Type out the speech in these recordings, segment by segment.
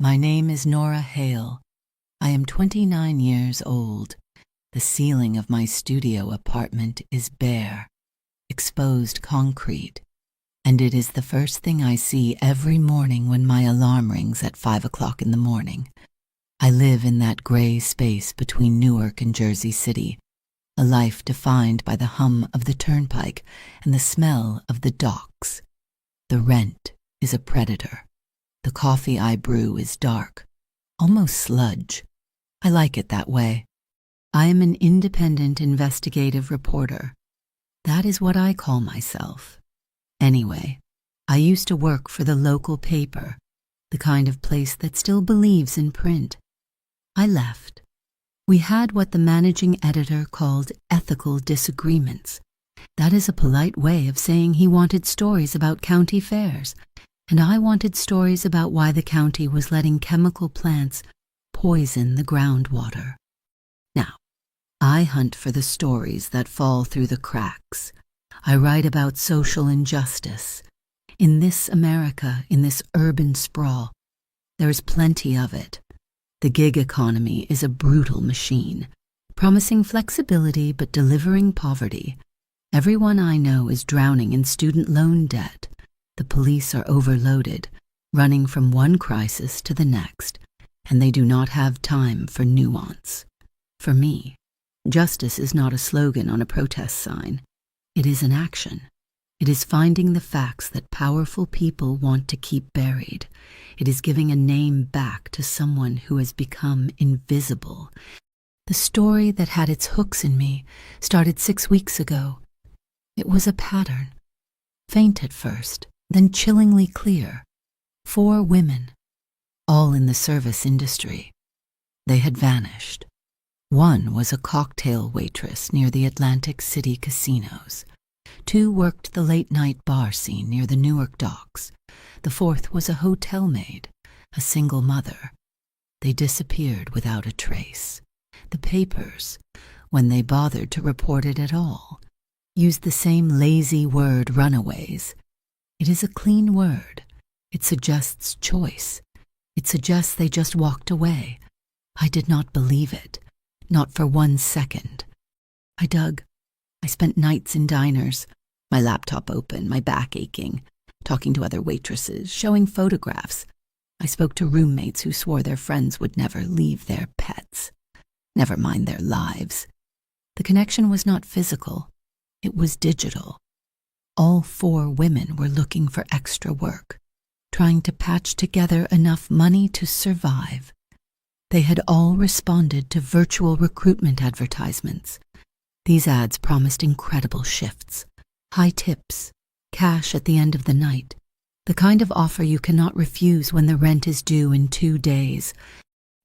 My name is Nora Hale. I am 29 years old. The ceiling of my studio apartment is bare, exposed concrete, and it is the first thing I see every morning when my alarm rings at 5 o'clock in the morning. I live in that gray space between Newark and Jersey City, a life defined by the hum of the turnpike and the smell of the docks. The rent is a predator. The coffee I brew is dark, almost sludge. I like it that way. I am an independent investigative reporter. That is what I call myself. Anyway, I used to work for the local paper, the kind of place that still believes in print. I left. We had what the managing editor called ethical disagreements. That is a polite way of saying he wanted stories about county fairs, and I wanted stories about why the county was letting chemical plants poison the groundwater. Now, I hunt for the stories that fall through the cracks. I write about social injustice. In this America, in this urban sprawl, there is plenty of it. The gig economy is a brutal machine, promising flexibility but delivering poverty. Everyone I know is drowning in student loan debt. The police are overloaded, running from one crisis to the next, and they do not have time for nuance. For me, justice is not a slogan on a protest sign. It is an action. It is finding the facts that powerful people want to keep buried. It is giving a name back to someone who has become invisible. The story that had its hooks in me started 6 weeks ago. It was a pattern. Faint at first, then chillingly clear. 4 women, all in the service industry. They had vanished. One was a cocktail waitress near the Atlantic City casinos. 2 worked the late-night bar scene near the Newark docks. The 4th was a hotel maid, a single mother. They disappeared without a trace. The papers, when they bothered to report it at all, used the same lazy word runaways. It is a clean word. It suggests choice. It suggests they just walked away. I did not believe it, not for 1 second. I dug. I spent nights in diners, my laptop open, my back aching, talking to other waitresses, showing photographs. I spoke to roommates who swore their friends would never leave their pets, never mind their lives. The connection was not physical. It was digital. All 4 women were looking for extra work, trying to patch together enough money to survive. They had all responded to virtual recruitment advertisements. These ads promised incredible shifts, high tips, cash at the end of the night, the kind of offer you cannot refuse when the rent is due in 2 days.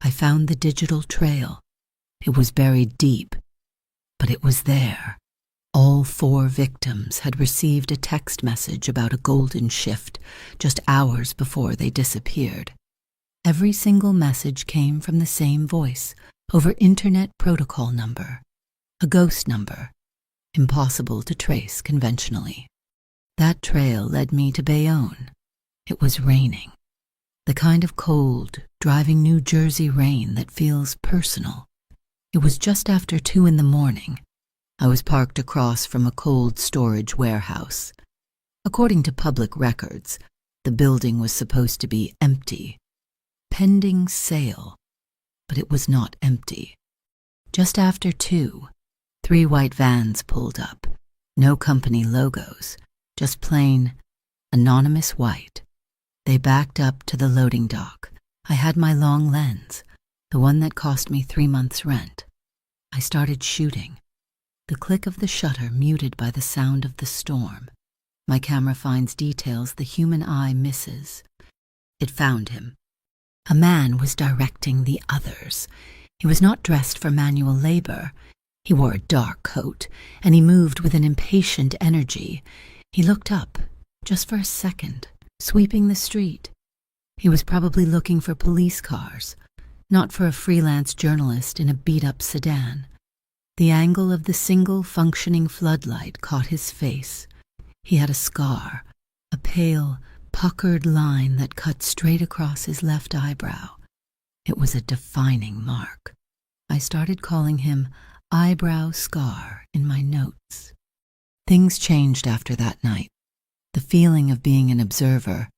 I found the digital trail. It was buried deep, but it was there. All 4 victims had received a text message about a golden shift just hours before they disappeared. Every single message came from the same voice over internet protocol number. A ghost number, impossible to trace conventionally. That trail led me to Bayonne. It was raining. The kind of cold, driving New Jersey rain that feels personal. It was just after 2 in the morning. I was parked across from a cold storage warehouse. According to public records, the building was supposed to be empty. Pending sale. But it was not empty. Just after 2, 3 white vans pulled up. No company logos, just plain, anonymous white. They backed up to the loading dock. I had my long lens, the one that cost me 3 months' rent. I started shooting. The click of the shutter muted by the sound of the storm. My camera finds details the human eye misses. It found him. A man was directing the others. He was not dressed for manual labor. He wore a dark coat, and he moved with an impatient energy. He looked up, just for a second, sweeping the street. He was probably looking for police cars, not for a freelance journalist in a beat-up sedan. The angle of the single functioning floodlight caught his face. He had a scar, a pale, puckered line that cut straight across his left eyebrow. It was a defining mark. I started calling him Eyebrow Scar in my notes. Things changed after that night. The feeling of being an observer,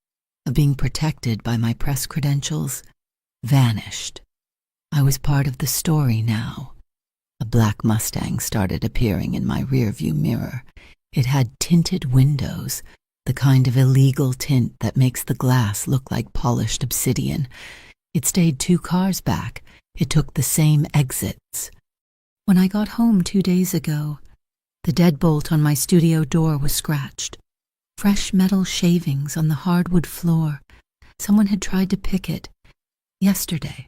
of being protected by my press credentials, vanished. I was part of the story now. A black Mustang started appearing in my rearview mirror. It had tinted windows, the kind of illegal tint that makes the glass look like polished obsidian. It stayed 2 cars back. It took the same exits. When I got home 2 days ago, the deadbolt on my studio door was scratched. Fresh metal shavings on the hardwood floor. Someone had tried to pick it. Yesterday,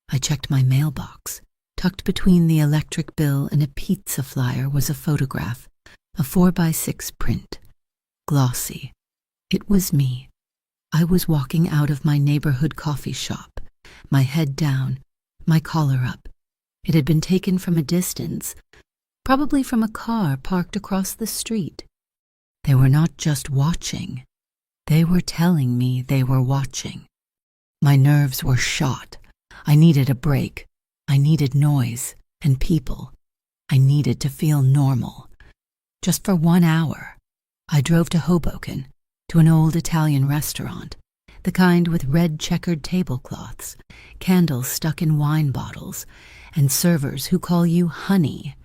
I checked my mailbox. Tucked between the electric bill and a pizza flyer was a photograph, a 4x6 print. Glossy. It was me. I was walking out of my neighborhood coffee shop, my head down, my collar up. It had been taken from a distance, probably from a car parked across the street. They were not just watching. They were telling me they were watching. My nerves were shot. I needed a break. I needed noise and people. I needed to feel normal. Just for 1 hour, I drove to Hoboken, to an old Italian restaurant, the kind with red checkered tablecloths, candles stuck in wine bottles, and servers who call you honey.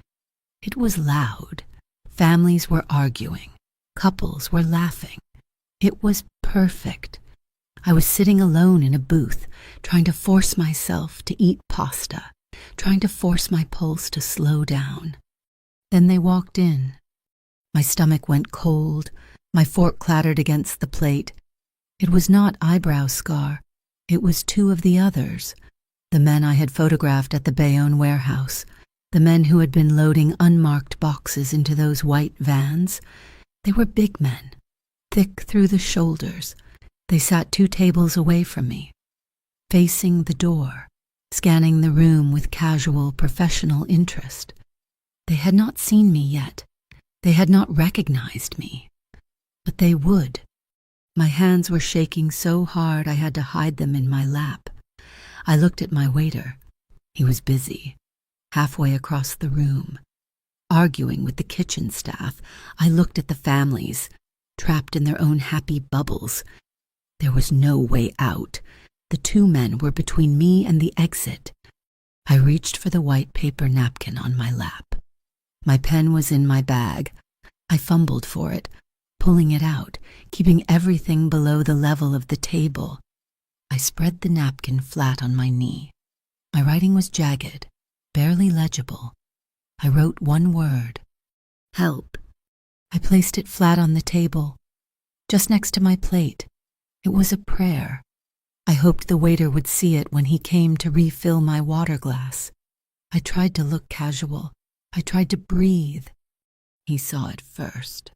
It was loud. Families were arguing. Couples were laughing. It was perfect. I was sitting alone in a booth, trying to force myself to eat pasta, trying to force my pulse to slow down. Then they walked in. My stomach went cold. My fork clattered against the plate. It was not Eyebrow Scar. It was 2 of the others, the men I had photographed at the Bayonne warehouse, the men who had been loading unmarked boxes into those white vans. They were big men, thick through the shoulders. They sat 2 tables away from me, facing the door, scanning the room with casual, professional interest. They had not seen me yet. They had not recognized me. But they would. My hands were shaking so hard I had to hide them in my lap. I looked at my waiter. He was busy, halfway across the room. Arguing with the kitchen staff, I looked at the families, trapped in their own happy bubbles. There was no way out. The 2 men were between me and the exit. I reached for the white paper napkin on my lap. My pen was in my bag. I fumbled for it, pulling it out, keeping everything below the level of the table. I spread the napkin flat on my knee. My writing was jagged, barely legible. I wrote 1 word. Help. I placed it flat on the table, just next to my plate. It was a prayer. I hoped the waiter would see it when he came to refill my water glass. I tried to look casual. I tried to breathe. He saw it first.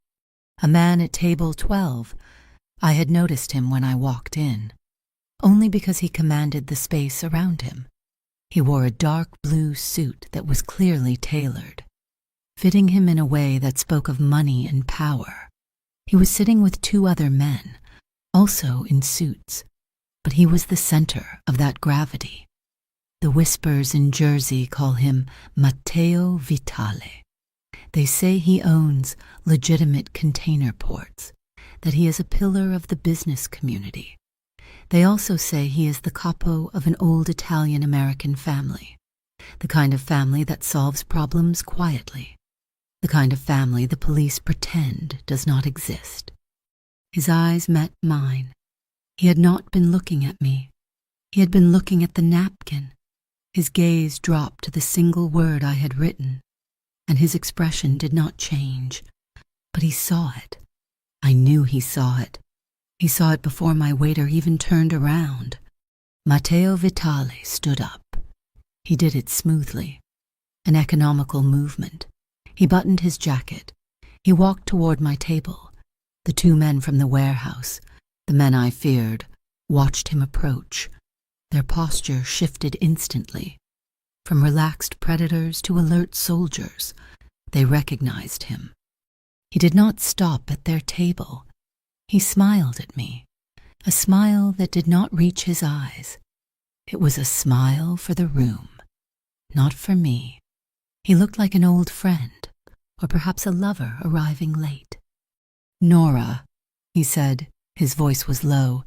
A man at table 12. I had noticed him when I walked in, only because he commanded the space around him. He wore a dark blue suit that was clearly tailored, fitting him in a way that spoke of money and power. He was sitting with 2 other men, also in suits, but he was the center of that gravity. The whispers in Jersey call him Matteo Vitale. They say he owns legitimate container ports, that he is a pillar of the business community. They also say he is the capo of an old Italian-American family, the kind of family that solves problems quietly, the kind of family the police pretend does not exist. His eyes met mine. He had not been looking at me. He had been looking at the napkin. His gaze dropped to the single word I had written, and his expression did not change. But he saw it. I knew he saw it. He saw it before my waiter even turned around. Matteo Vitale stood up. He did it smoothly, an economical movement. He buttoned his jacket. He walked toward my table. The 2 men from the warehouse, the men I feared, watched him approach. Their posture shifted instantly. From relaxed predators to alert soldiers, they recognized him. He did not stop at their table. He smiled at me. a smile that did not reach his eyes. It was a smile for the room, not for me. He looked like an old friend, or perhaps a lover arriving late. "Nora," he said. His voice was low,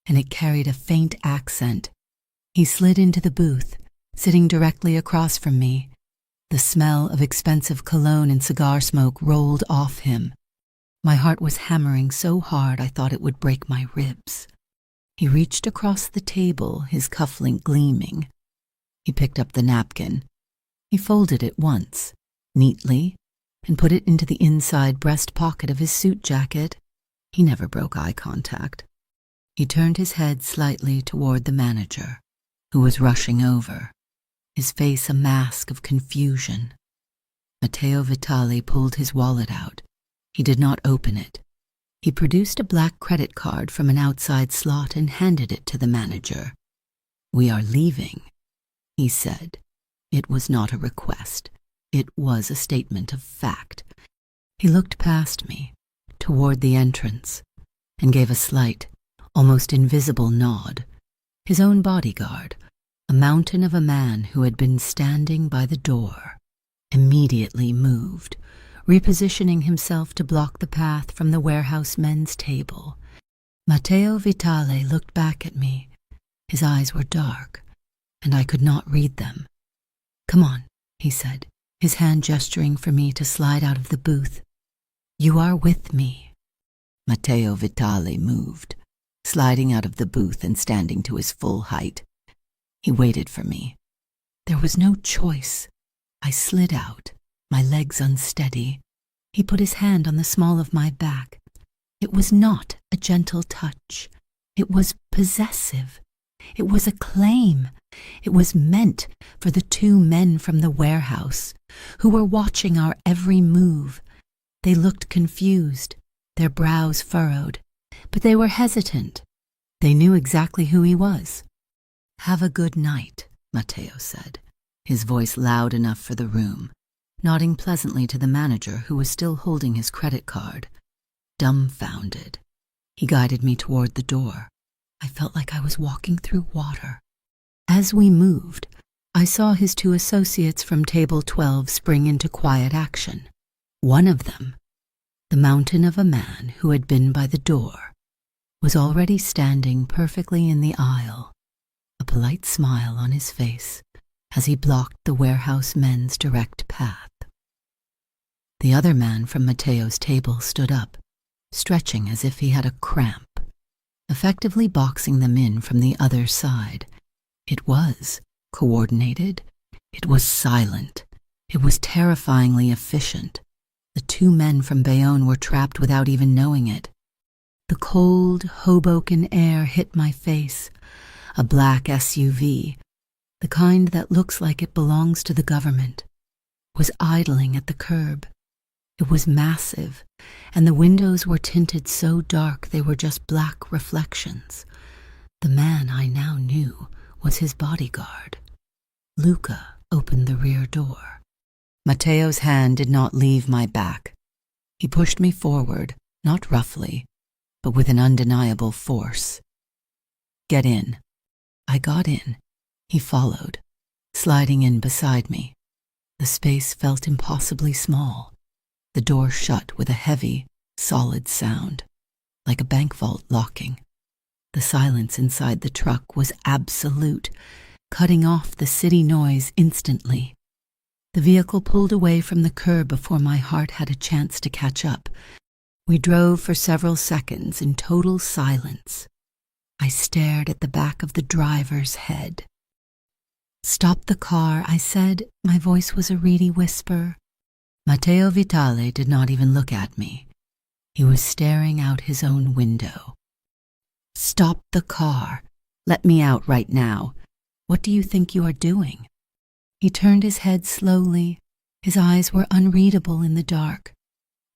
and it carried a faint accent. He slid into the booth, sitting directly across from me. The smell of expensive cologne and cigar smoke rolled off him. My heart was hammering so hard I thought it would break my ribs. He reached across the table, his cufflink gleaming. He picked up the napkin. He folded it once, neatly, and put it into the inside breast pocket of his suit jacket. He never broke eye contact. He turned his head slightly toward the manager, who was rushing over, his face a mask of confusion. Matteo Vitali pulled his wallet out. He did not open it. He produced a black credit card from an outside slot and handed it to the manager. "We are leaving," he said. It was not a request. It was a statement of fact. He looked past me, toward the entrance, and gave a slight, almost invisible nod. His own bodyguard, a mountain of a man who had been standing by the door, immediately moved, repositioning himself to block the path from the warehouse men's table. Matteo Vitale looked back at me. His eyes were dark, and I could not read them. "Come on," he said, his hand gesturing for me to slide out of the booth. "You are with me." Matteo Vitale moved, sliding out of the booth and standing to his full height. He waited for me. There was no choice. I slid out, my legs unsteady. He put his hand on the small of my back. It was not a gentle touch. It was possessive. It was a claim. It was meant for the two men from the warehouse who were watching our every move. They looked confused, their brows furrowed, but they were hesitant. They knew exactly who he was. "Have a good night," Matteo said, his voice loud enough for the room, nodding pleasantly to the manager who was still holding his credit card. Dumbfounded, he guided me toward the door. I felt like I was walking through water. As we moved, I saw his two associates from Table 12 spring into quiet action. One of them, the mountain of a man who had been by the door, was already standing perfectly in the aisle, a polite smile on his face as he blocked the warehouse men's direct path. The other man from Matteo's table stood up, stretching as if he had a cramp, effectively boxing them in from the other side. It was coordinated. It was silent. It was terrifyingly efficient. The two men from Bayonne were trapped without even knowing it. The cold Hoboken air hit my face. A black SUV, the kind that looks like it belongs to the government, was idling at the curb. It was massive, and the windows were tinted so dark they were just black reflections. The man I now knew was his bodyguard. Luca opened the rear door. Matteo's hand did not leave my back. He pushed me forward, not roughly, but with an undeniable force. "Get in." I got in. He followed, sliding in beside me. The space felt impossibly small. The door shut with a heavy, solid sound, like a bank vault locking. The silence inside the truck was absolute, cutting off the city noise instantly. The vehicle pulled away from the curb before my heart had a chance to catch up. We drove for several seconds in total silence. I stared at the back of the driver's head. "Stop the car," I said. My voice was a reedy whisper. Matteo Vitale did not even look at me. He was staring out his own window. "Stop the car. Let me out right now. What do you think you are doing?" He turned his head slowly. His eyes were unreadable in the dark,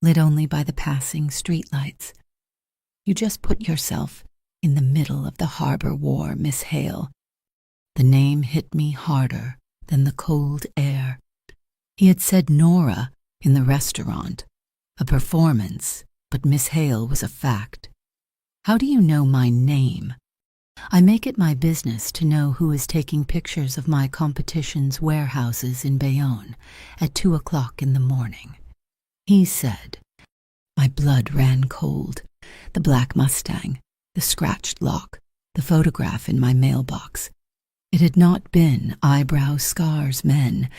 lit only by the passing streetlights. "You just put yourself in the middle of the harbor war, Miss Hale." The name hit me harder than the cold air. He had said Nora in the restaurant, a performance, but Miss Hale was a fact. How do you know my name? I make it my business to know who is taking pictures of my competition's warehouses in Bayonne at 2 o'clock in the morning. He said. My blood ran cold. The black Mustang, the scratched lock, the photograph in my mailbox. It had not been Eyebrow Scar's men.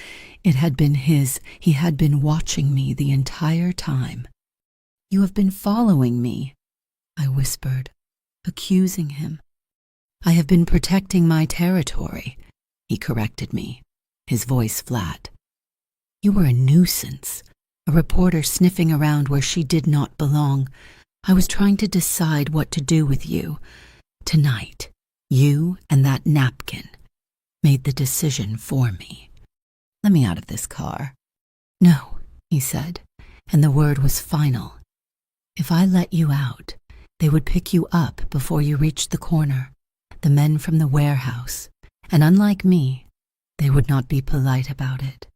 It had been his. He had been watching me the entire time. You have been following me, I whispered, accusing him. I have been protecting my territory, he corrected me, his voice flat. You were a nuisance, a reporter sniffing around where she did not belong. I was trying to decide what to do with you. Tonight, you and that napkin made the decision for me. Let me out of this car. No, he said, and the word was final. If I let you out, they would pick you up before you reached the corner, the men from the warehouse, and unlike me, they would not be polite about it.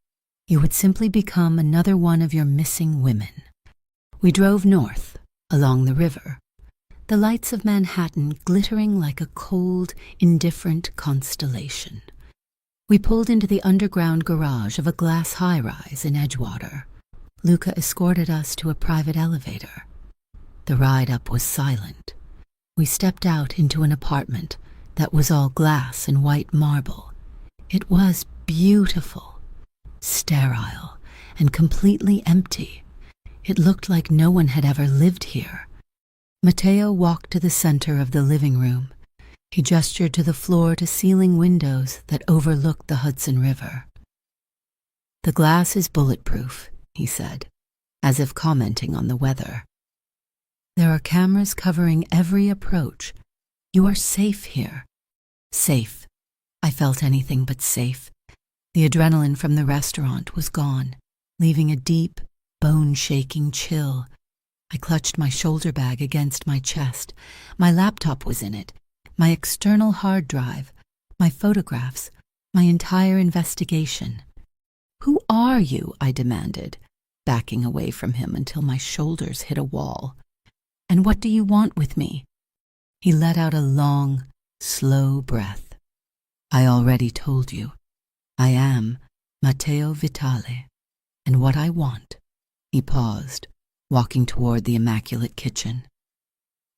You would simply become another one of your missing women. We drove north, along the river, the lights of Manhattan glittering like a cold, indifferent constellation. We pulled into the underground garage of a glass high-rise in Edgewater. Luca escorted us to a private elevator. The ride up was silent. We stepped out into an apartment that was all glass and white marble. It was beautiful, sterile, and completely empty. It looked like no one had ever lived here. Matteo walked to the center of the living room. He gestured to the floor-to-ceiling windows that overlooked the Hudson River. The glass is bulletproof, he said, as if commenting on the weather. There are cameras covering every approach. You are safe here. Safe. I felt anything but safe. The adrenaline from the restaurant was gone, leaving a deep, bone-shaking chill. I clutched my shoulder bag against my chest. My laptop was in it, my external hard drive, my photographs, my entire investigation. Who are you? I demanded, backing away from him until my shoulders hit a wall. And what do you want with me? He let out a long, slow breath. I already told you. I am Matteo Vitale, and what I want, he paused, walking toward the immaculate kitchen,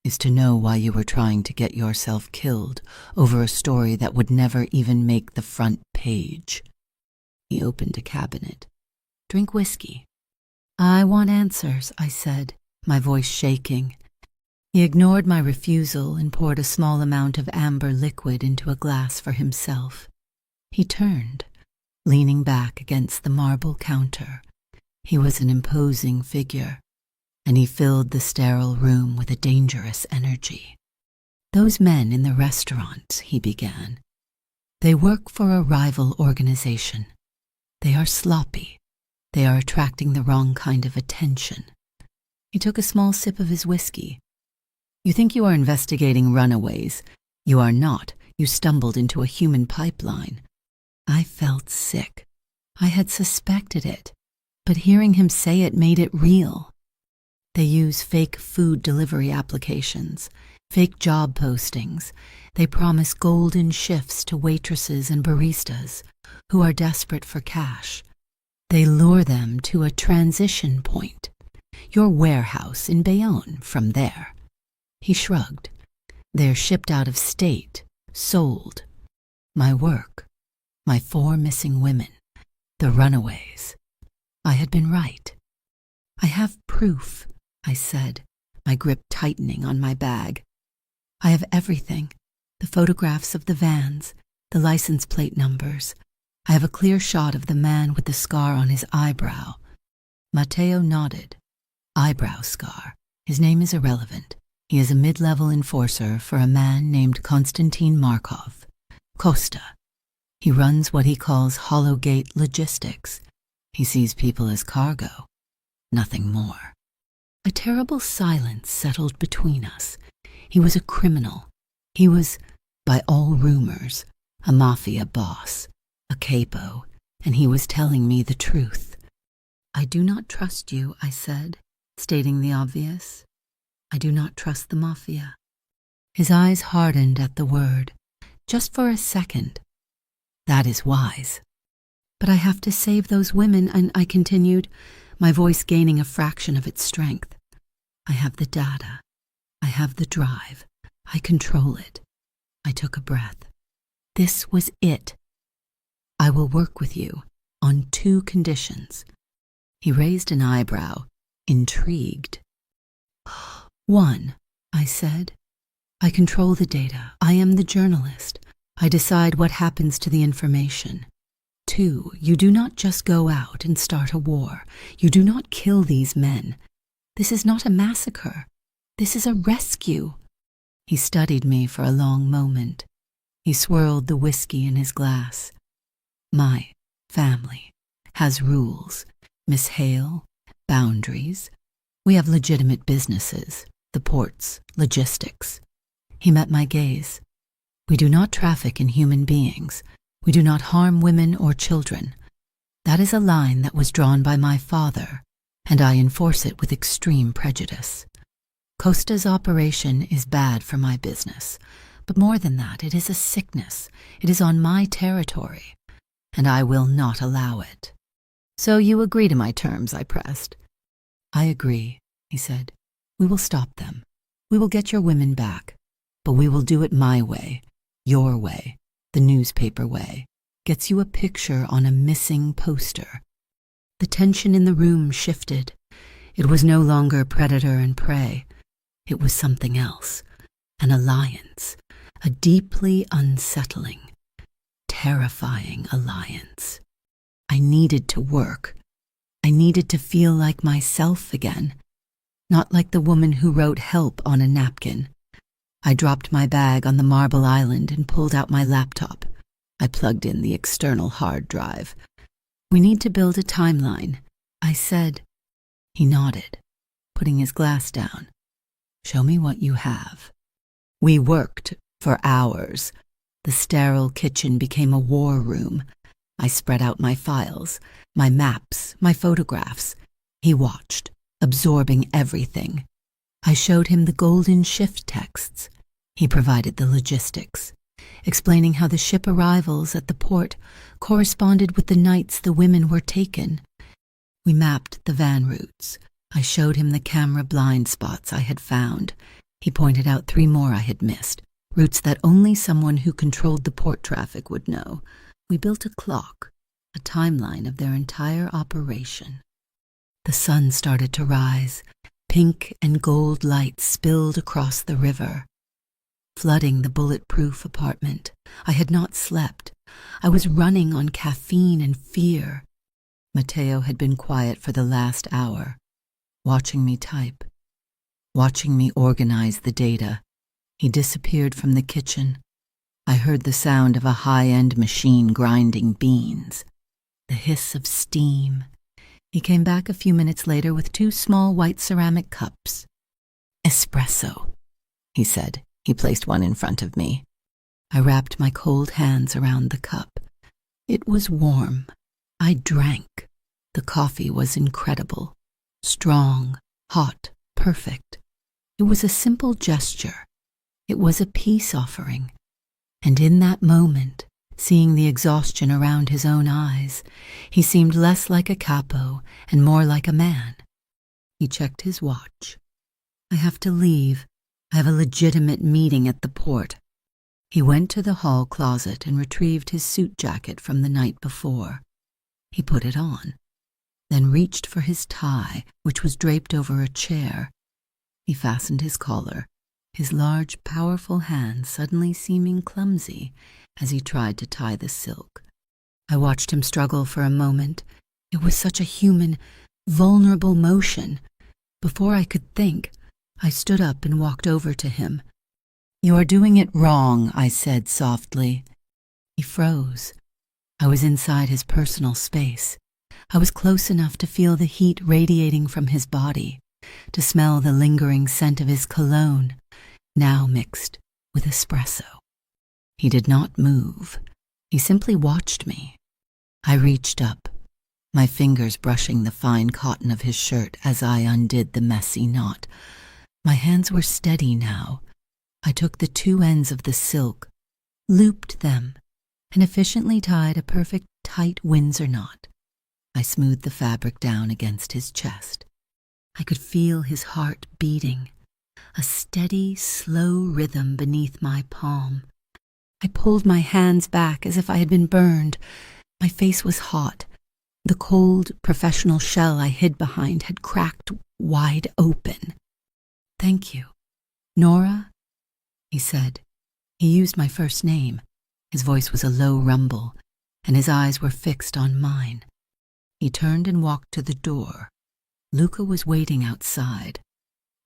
is to know why you were trying to get yourself killed over a story that would never even make the front page. He opened a cabinet. Drink whiskey. I want answers, I said, my voice shaking. He ignored my refusal and poured a small amount of amber liquid into a glass for himself. He turned, leaning back against the marble counter. He was an imposing figure, and he filled the sterile room with a dangerous energy. Those men in the restaurant, he began, they work for a rival organization. They are sloppy. They are attracting the wrong kind of attention. He took a small sip of his whiskey. You think you are investigating runaways. You are not. You stumbled into a human pipeline. I felt sick. I had suspected it, but hearing him say it made it real. They use fake food delivery applications, fake job postings. They promise golden shifts to waitresses and baristas who are desperate for cash. They lure them to a transition point, your warehouse in Bayonne. From there, he shrugged. They're shipped out of state, sold. My work, my 4 missing women, the runaways. I had been right. I have proof, I said, my grip tightening on my bag. I have everything, the photographs of the vans, the license plate numbers. I have a clear shot of the man with the scar on his eyebrow. Matteo nodded. Eyebrow scar. His name is irrelevant. He is a mid-level enforcer for a man named Konstantin Markov. Costa. He runs what he calls Hollow Gate Logistics. He sees people as cargo, nothing more. A terrible silence settled between us. He was a criminal. He was, by all rumors, a mafia boss, a capo, and he was telling me the truth. I do not trust you, I said, stating the obvious. I do not trust the Mafia. His eyes hardened at the word, just for a second. That is wise. But I have to save those women, and I continued, my voice gaining a fraction of its strength. I have the data. I have the drive. I control it. I took a breath. This was it. I will work with you on 2 conditions. He raised an eyebrow, intrigued. 1, I said. I control the data. I am the journalist. I decide what happens to the information. 2, you do not just go out and start a war. You do not kill these men. This is not a massacre. This is a rescue. He studied me for a long moment. He swirled the whiskey in his glass. My family has rules, Miss Hale, boundaries. We have legitimate businesses, the ports, logistics. He met my gaze. We do not traffic in human beings. We do not harm women or children. That is a line that was drawn by my father, and I enforce it with extreme prejudice. Costa's operation is bad for my business, but more than that, it is a sickness. It is on my territory, and I will not allow it. So you agree to my terms, I pressed. I agree, he said. We will stop them. We will get your women back, but we will do it my way, your way, the newspaper way. Gets you a picture on a missing poster. The tension in the room shifted. It was no longer predator and prey. It was something else, an alliance, a deeply unsettling, terrifying alliance. I needed to work. I needed to feel like myself again, not like the woman who wrote help on a napkin. I dropped my bag on the marble island and pulled out my laptop. I plugged in the external hard drive. We need to build a timeline, I said. He nodded, putting his glass down. Show me what you have. We worked for hours. The sterile kitchen became a war room. I spread out my files, my maps, my photographs. He watched, absorbing everything. I showed him the golden shift texts. He provided the logistics, explaining how the ship arrivals at the port corresponded with the nights the women were taken. We mapped the van routes. I showed him the camera blind spots I had found. He pointed out 3 more I had missed, routes that only someone who controlled the port traffic would know. We built a clock, a timeline of their entire operation. The sun started to rise. Pink and gold light spilled across the river, flooding the bulletproof apartment. I had not slept. I was running on caffeine and fear. Matteo had been quiet for the last hour, watching me type, watching me organize the data. He disappeared from the kitchen. I heard the sound of a high-end machine grinding beans, the hiss of steam. He came back a few minutes later with 2 small white ceramic cups. Espresso, he said. He placed one in front of me. I wrapped my cold hands around the cup. It was warm. I drank. The coffee was incredible. Strong, hot, perfect. It was a simple gesture. It was a peace offering. And in that moment, seeing the exhaustion around his own eyes, he seemed less like a capo and more like a man. He checked his watch. I have to leave. I have a legitimate meeting at the port. He went to the hall closet and retrieved his suit jacket from the night before. He put it on, then reached for his tie, which was draped over a chair. He fastened his collar, his large, powerful hands suddenly seeming clumsy as he tried to tie the silk. I watched him struggle for a moment. It was such a human, vulnerable motion. Before I could think, I stood up and walked over to him. "You are doing it wrong," I said softly. He froze. I was inside his personal space. I was close enough to feel the heat radiating from his body, to smell the lingering scent of his cologne, now mixed with espresso. He did not move. He simply watched me. I reached up, my fingers brushing the fine cotton of his shirt as I undid the messy knot. My hands were steady now. I took the two ends of the silk, looped them, and efficiently tied a perfect tight Windsor knot. I smoothed the fabric down against his chest. I could feel his heart beating, a steady, slow rhythm beneath my palm. I pulled my hands back as if I had been burned. My face was hot. The cold, professional shell I hid behind had cracked wide open. "Thank you. Nora?" he said. He used my first name. His voice was a low rumble, and his eyes were fixed on mine. He turned and walked to the door. Luca was waiting outside.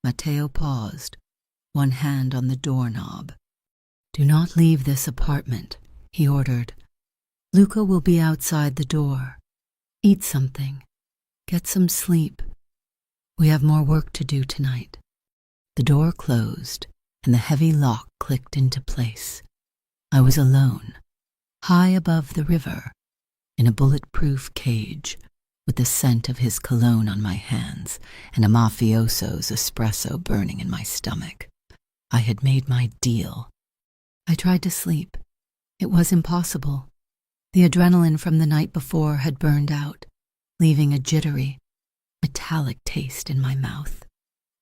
Matteo paused, one hand on the doorknob. "Do not leave this apartment," he ordered. "Luca will be outside the door. Eat something. Get some sleep. We have more work to do tonight." The door closed, and the heavy lock clicked into place. I was alone, high above the river, in a bulletproof cage, with the scent of his cologne on my hands and a mafioso's espresso burning in my stomach. I had made my deal. I tried to sleep. It was impossible. The adrenaline from the night before had burned out, leaving a jittery, metallic taste in my mouth.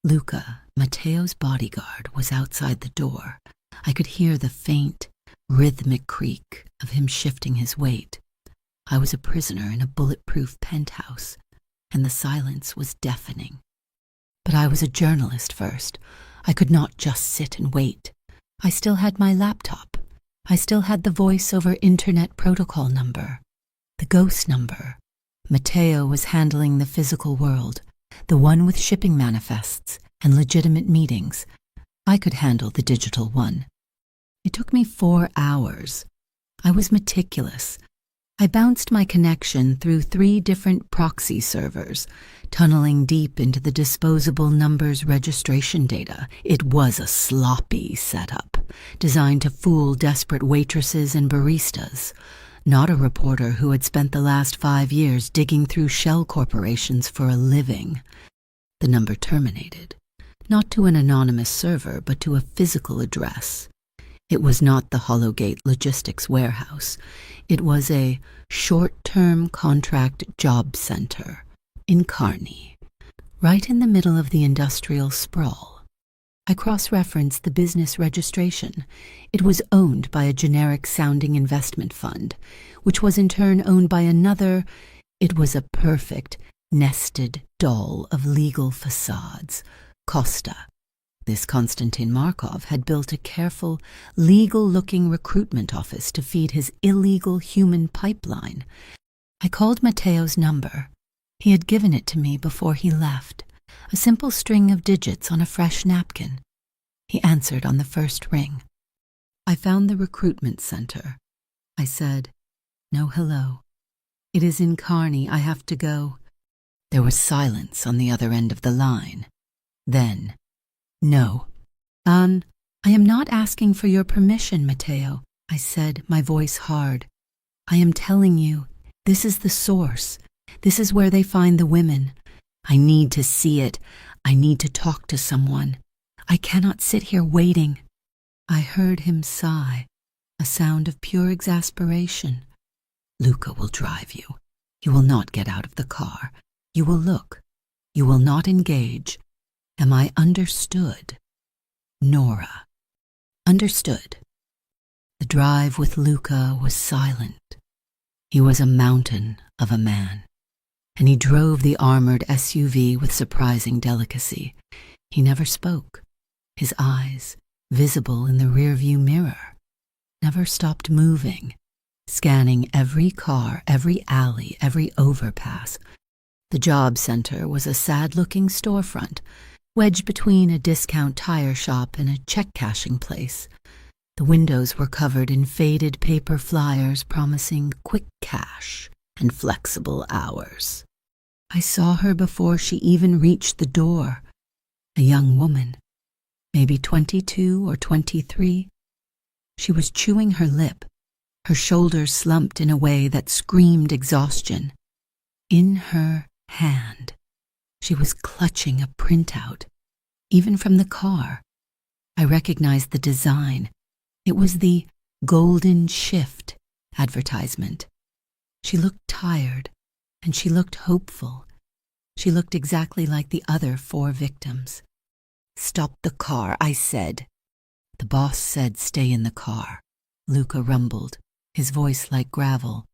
Luca, Matteo's bodyguard, was outside the door. I could hear the faint, rhythmic creak of him shifting his weight. I was a prisoner in a bulletproof penthouse, and the silence was deafening. But I was a journalist first. I could not just sit and wait. I still had my laptop. I still had the voice over internet protocol number, the ghost number. Matteo was handling the physical world, the one with shipping manifests and legitimate meetings. I could handle the digital one. It took me 4 hours. I was meticulous. I bounced my connection through 3 different proxy servers, tunneling deep into the disposable numbers registration data. It was a sloppy setup, designed to fool desperate waitresses and baristas, not a reporter who had spent the last 5 years digging through shell corporations for a living. The number terminated, not to an anonymous server, but to a physical address. It was not the Hollowgate Logistics Warehouse. It was a short-term contract job center in Kearney, right in the middle of the industrial sprawl. I cross-referenced the business registration. It was owned by a generic-sounding investment fund, which was in turn owned by another. It was a perfect, nested doll of legal facades. Costa. This Konstantin Markov had built a careful, legal-looking recruitment office to feed his illegal human pipeline. I called Matteo's number. He had given it to me before he left, a simple string of digits on a fresh napkin. He answered on the first ring. "I found the recruitment center." I said, "No hello. It is in Kearney. I have to go." There was silence on the other end of the line. Then, "No. I am not asking for your permission, Matteo," I said, my voice hard. "I am telling you, this is the source. This is where they find the women. I need to see it. I need to talk to someone. I cannot sit here waiting." I heard him sigh, a sound of pure exasperation. "Luca will drive you. You will not get out of the car. You will look. You will not engage. Am I understood?" "Nora." "Understood." The drive with Luca was silent. He was a mountain of a man, and he drove the armored SUV with surprising delicacy. He never spoke. His eyes, visible in the rearview mirror, never stopped moving, scanning every car, every alley, every overpass. The job center was a sad-looking storefront, wedged between a discount tire shop and a check-cashing place. The windows were covered in faded paper flyers promising quick cash and flexible hours. I saw her before she even reached the door, a young woman, maybe 22 or 23. She was chewing her lip, her shoulders slumped in a way that screamed exhaustion. In her hand, she was clutching a printout, even from the car. I recognized the design. It was the Golden Shift advertisement. She looked tired, and she looked hopeful. She looked exactly like the other 4 victims. "Stop the car," I said. The boss said stay in the car. Luca rumbled, his voice like gravel.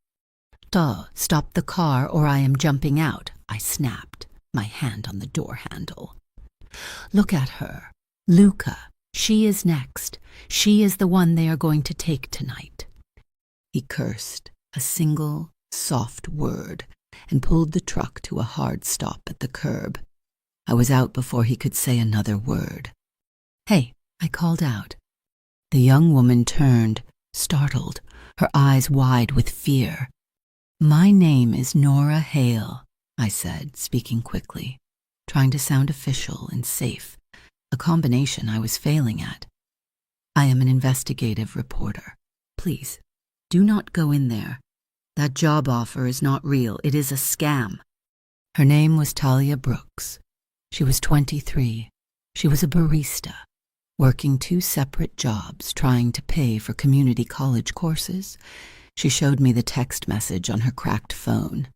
"Duh, stop the car or I am jumping out," I snapped, my hand on the door handle. "Look at her. Luca. She is next. She is the one they are going to take tonight." He cursed, a single, soft word, and pulled the truck to a hard stop at the curb. I was out before he could say another word. "Hey," I called out. The young woman turned, startled, her eyes wide with fear. "My name is Nora Hale," I said, speaking quickly, trying to sound official and safe, a combination I was failing at. "I am an investigative reporter. Please, do not go in there. That job offer is not real. It is a scam." Her name was Talia Brooks. She was 23. She was a barista, working 2 separate jobs, trying to pay for community college courses. She showed me the text message on her cracked phone.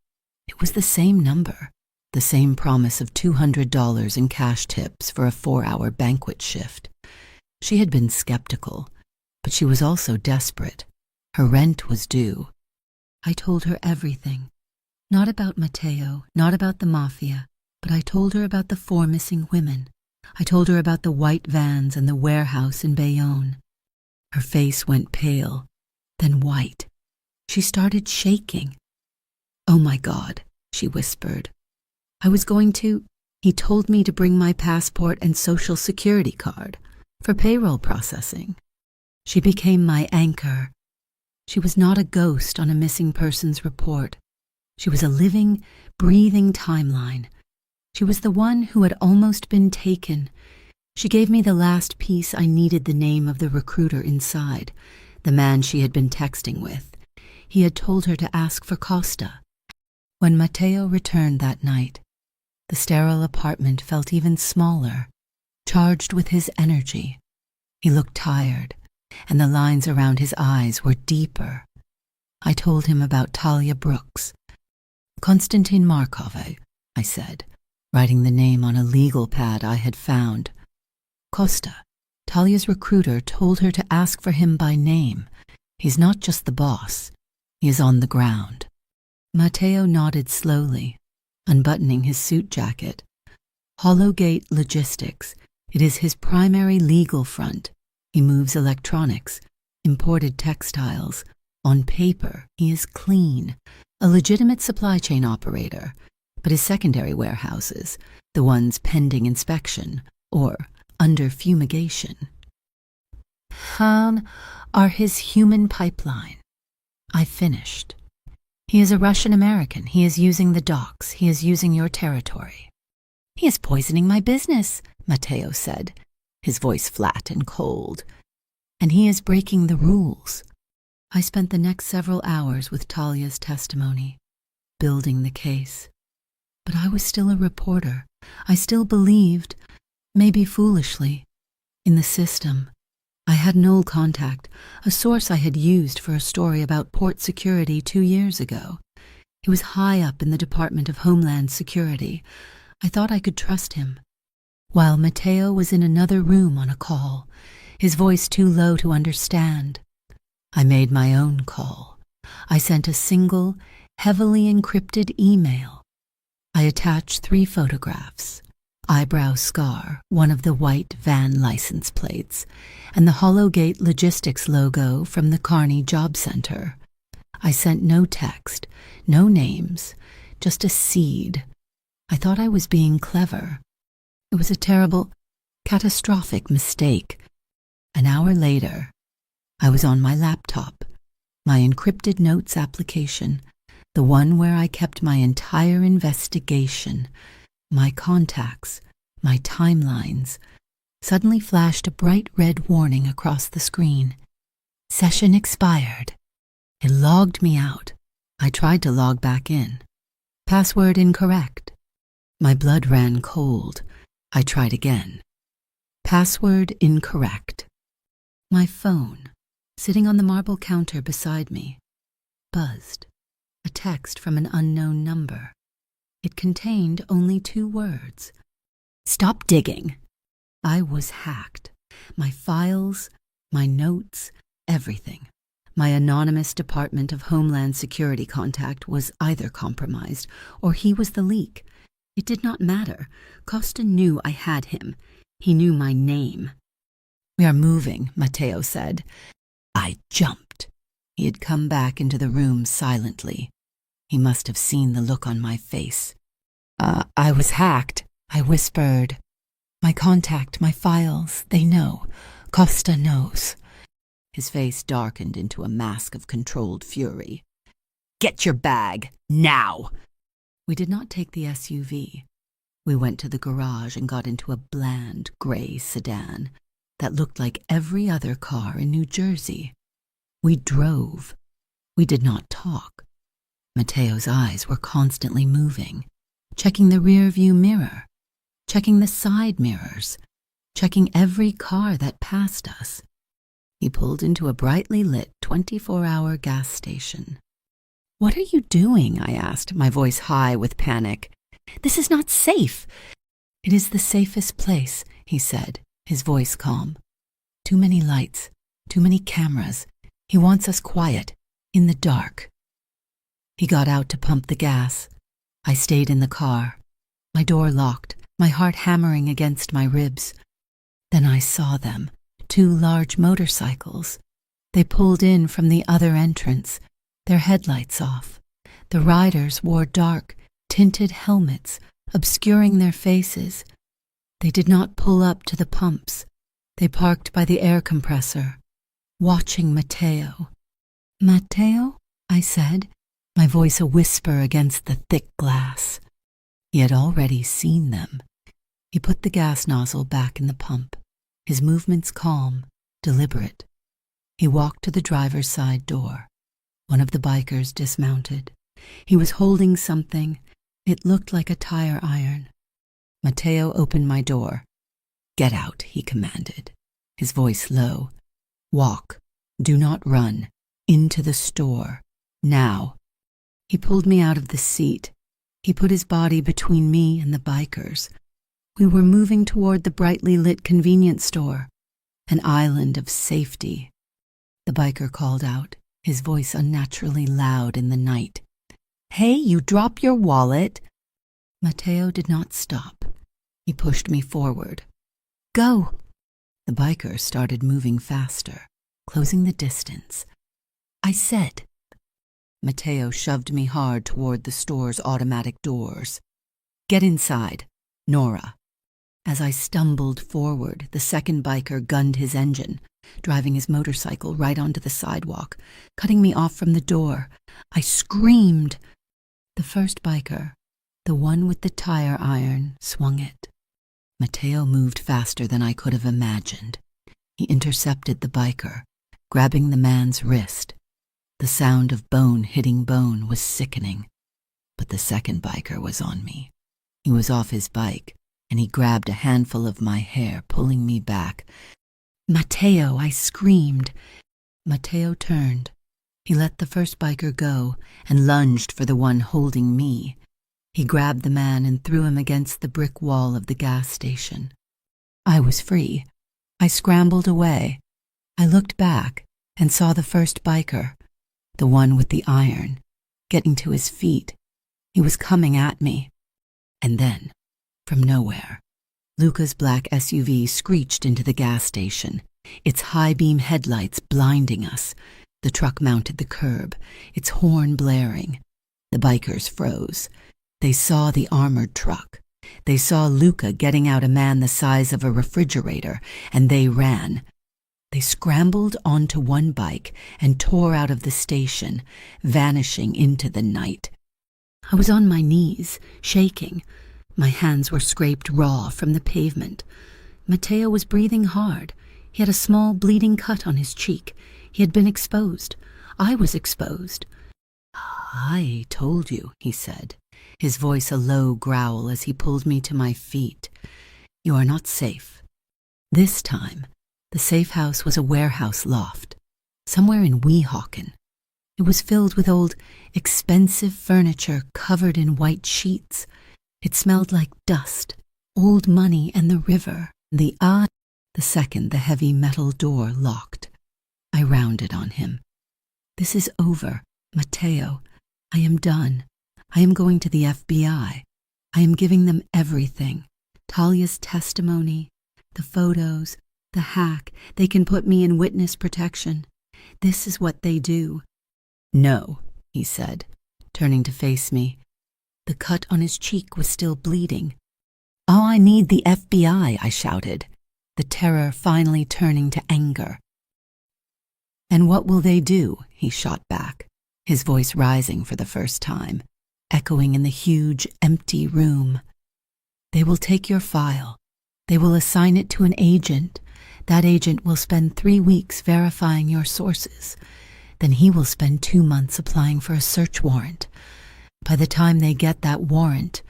It was the same number, the same promise of $200 in cash tips for a 4-hour banquet shift. She had been skeptical, but she was also desperate. Her rent was due. I told her everything. Not about Matteo, not about the Mafia, but I told her about the 4 missing women. I told her about the white vans and the warehouse in Bayonne. Her face went pale, then white. She started shaking. "Oh my God," she whispered. "I was going to... He told me to bring my passport and social security card for payroll processing." She became my anchor. She was not a ghost on a missing persons report. She was a living, breathing timeline. She was the one who had almost been taken. She gave me the last piece I needed, the name of the recruiter inside, the man she had been texting with. He had told her to ask for Costa. When Matteo returned that night, the sterile apartment felt even smaller, charged with his energy. He looked tired, and the lines around his eyes were deeper. I told him about Talia Brooks. "Konstantin Markov," I said, writing the name on a legal pad I had found. "Costa, Talia's recruiter, told her to ask for him by name. He's not just the boss. He is on the ground." Matteo nodded slowly, unbuttoning his suit jacket. "Hollowgate Logistics. It is his primary legal front. He moves electronics, imported textiles. On paper, he is clean, a legitimate supply chain operator, but his secondary warehouses, the ones pending inspection or under fumigation, are his human pipeline." I finished. "He is a Russian-American. He is using the docks. He is using your territory." "He is poisoning my business," Matteo said, his voice flat and cold. "And he is breaking the rules." I spent the next several hours with Talia's testimony, building the case. But I was still a reporter. I still believed, maybe foolishly, in the system. I had an old contact, a source I had used for a story about port security 2 years ago. He was high up in the Department of Homeland Security. I thought I could trust him. While Matteo was in another room on a call, his voice too low to understand, I made my own call. I sent a single, heavily encrypted email. I attached 3 photographs: eyebrow scar, one of the white van license plates, and the Hollowgate Logistics logo from the Kearney Job Center. I sent no text, no names, just a seed. I thought I was being clever. It was a terrible, catastrophic mistake. An hour later, I was on my laptop, my encrypted notes application, the one where I kept my entire investigation, my contacts, my timelines. Suddenly flashed a bright red warning across the screen. Session expired. It logged me out. I tried to log back in. Password incorrect. My blood ran cold. I tried again. Password incorrect. My phone, sitting on the marble counter beside me, buzzed. A text from an unknown number. It contained only 2 words. Stop digging. I was hacked. My files, my notes, everything. My anonymous Department of Homeland Security contact was either compromised or he was the leak. It did not matter. Costa knew I had him. He knew my name. We are moving, Matteo said. I jumped. He had come back into the room silently. He must have seen the look on my face. I was hacked, I whispered. My contact, my files, they know. Costa knows. His face darkened into a mask of controlled fury. Get your bag, now! We did not take the SUV. We went to the garage and got into a bland, gray sedan that looked like every other car in New Jersey. We drove. We did not talk. Matteo's eyes were constantly moving, checking the rear-view mirror, checking the side mirrors, checking every car that passed us. He pulled into a brightly lit 24-hour gas station. What are you doing? I asked, my voice high with panic. This is not safe. It is the safest place, he said, his voice calm. Too many lights, too many cameras. He wants us quiet, in the dark. He got out to pump the gas. I stayed in the car, my door locked, my heart hammering against my ribs. Then I saw them, 2 large motorcycles. They pulled in from the other entrance, their headlights off. The riders wore dark, tinted helmets, obscuring their faces. They did not pull up to the pumps. They parked by the air compressor, watching Matteo. Matteo? I said, my voice a whisper against the thick glass. He had already seen them. He put the gas nozzle back in the pump, his movements calm, deliberate. He walked to the driver's side door. One of the bikers dismounted. He was holding something. It looked like a tire iron. Matteo opened my door. Get out, he commanded, his voice low. Walk. Do not run. Into the store. Now. He pulled me out of the seat. He put his body between me and the bikers. We were moving toward the brightly lit convenience store, an island of safety. The biker called out, his voice unnaturally loud in the night. Hey, you drop your wallet. Matteo did not stop. He pushed me forward. Go. The biker started moving faster, closing the distance. I said. Matteo shoved me hard toward the store's automatic doors. Get inside, Nora. As I stumbled forward, the second biker gunned his engine, driving his motorcycle right onto the sidewalk, cutting me off from the door. I screamed. The first biker, the one with the tire iron, swung it. Matteo moved faster than I could have imagined. He intercepted the biker, grabbing the man's wrist. The sound of bone hitting bone was sickening. But the second biker was on me. He was off his bike, and he grabbed a handful of my hair, pulling me back. Matteo, I screamed. Matteo turned. He let the first biker go and lunged for the one holding me. He grabbed the man and threw him against the brick wall of the gas station. I was free. I scrambled away. I looked back and saw the first biker, the one with the iron, getting to his feet. He was coming at me. And then, from nowhere, Luca's black SUV screeched into the gas station, its high-beam headlights blinding us. The truck mounted the curb, its horn blaring. The bikers froze. They saw the armored truck. They saw Luca getting out a man the size of a refrigerator, and they ran. They scrambled onto one bike and tore out of the station, vanishing into the night. I was on my knees, shaking. My hands were scraped raw from the pavement. Matteo was breathing hard. He had a small bleeding cut on his cheek. He had been exposed. I was exposed. I told you, he said, his voice a low growl as he pulled me to my feet. You are not safe. This time, the safe house was a warehouse loft, somewhere in Weehawken. It was filled with old, expensive furniture covered in white sheets. It smelled like dust, old money, and the river. The second the heavy metal door locked, I rounded on him. This is over, Matteo. I am done. I am going to the FBI. I am giving them everything. Talia's testimony, the photos, the hack. They can put me in witness protection. This is what they do. No, he said, turning to face me. The cut on his cheek was still bleeding. Oh, I need the FBI, I shouted, the terror finally turning to anger. And what will they do? He shot back, his voice rising for the first time, echoing in the huge, empty room. They will take your file. They will assign it to an agent. That agent will spend 3 weeks verifying your sources. Then he will spend 2 months applying for a search warrant. By the time they get that warrant,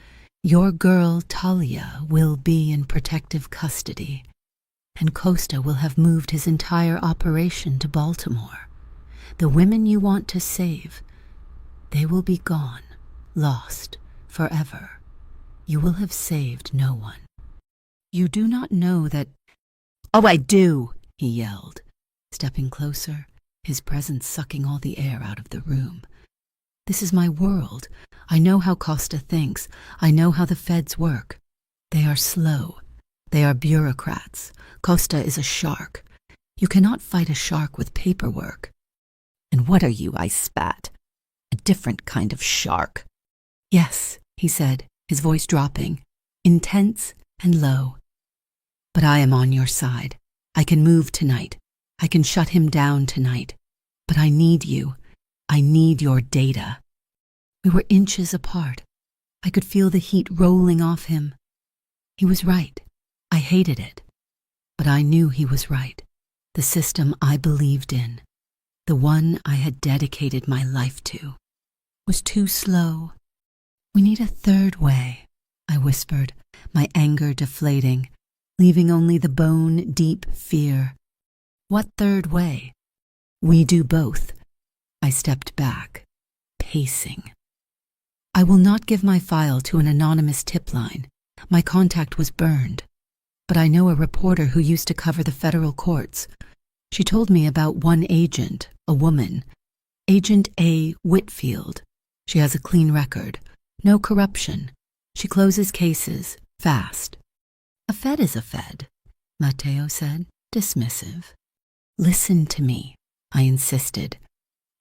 your girl Talia will be in protective custody, and Costa will have moved his entire operation to Baltimore. The women you want to save, they will be gone, lost, forever. You will have saved no one. You do not know that— Oh, I do, he yelled, stepping closer, his presence sucking all the air out of the room. This is my world. I know how Costa thinks. I know how the feds work. They are slow. They are bureaucrats. Costa is a shark. You cannot fight a shark with paperwork. And what are you? I spat. A different kind of shark. Yes, he said, his voice dropping, intense and low. But I am on your side. I can move tonight. I can shut him down tonight. But I need you. I need your data. We were inches apart. I could feel the heat rolling off him. He was right. I hated it. But I knew he was right. The system I believed in, the one I had dedicated my life to, was too slow. We need a third way, I whispered, my anger deflating, leaving only the bone-deep fear. What third way? We do both. I stepped back, pacing. I will not give my file to an anonymous tip line. My contact was burned. But I know a reporter who used to cover the federal courts. She told me about one agent, a woman, Agent A. Whitfield. She has a clean record, no corruption. She closes cases fast. A Fed is a Fed, Matteo said, dismissive. Listen to me, I insisted.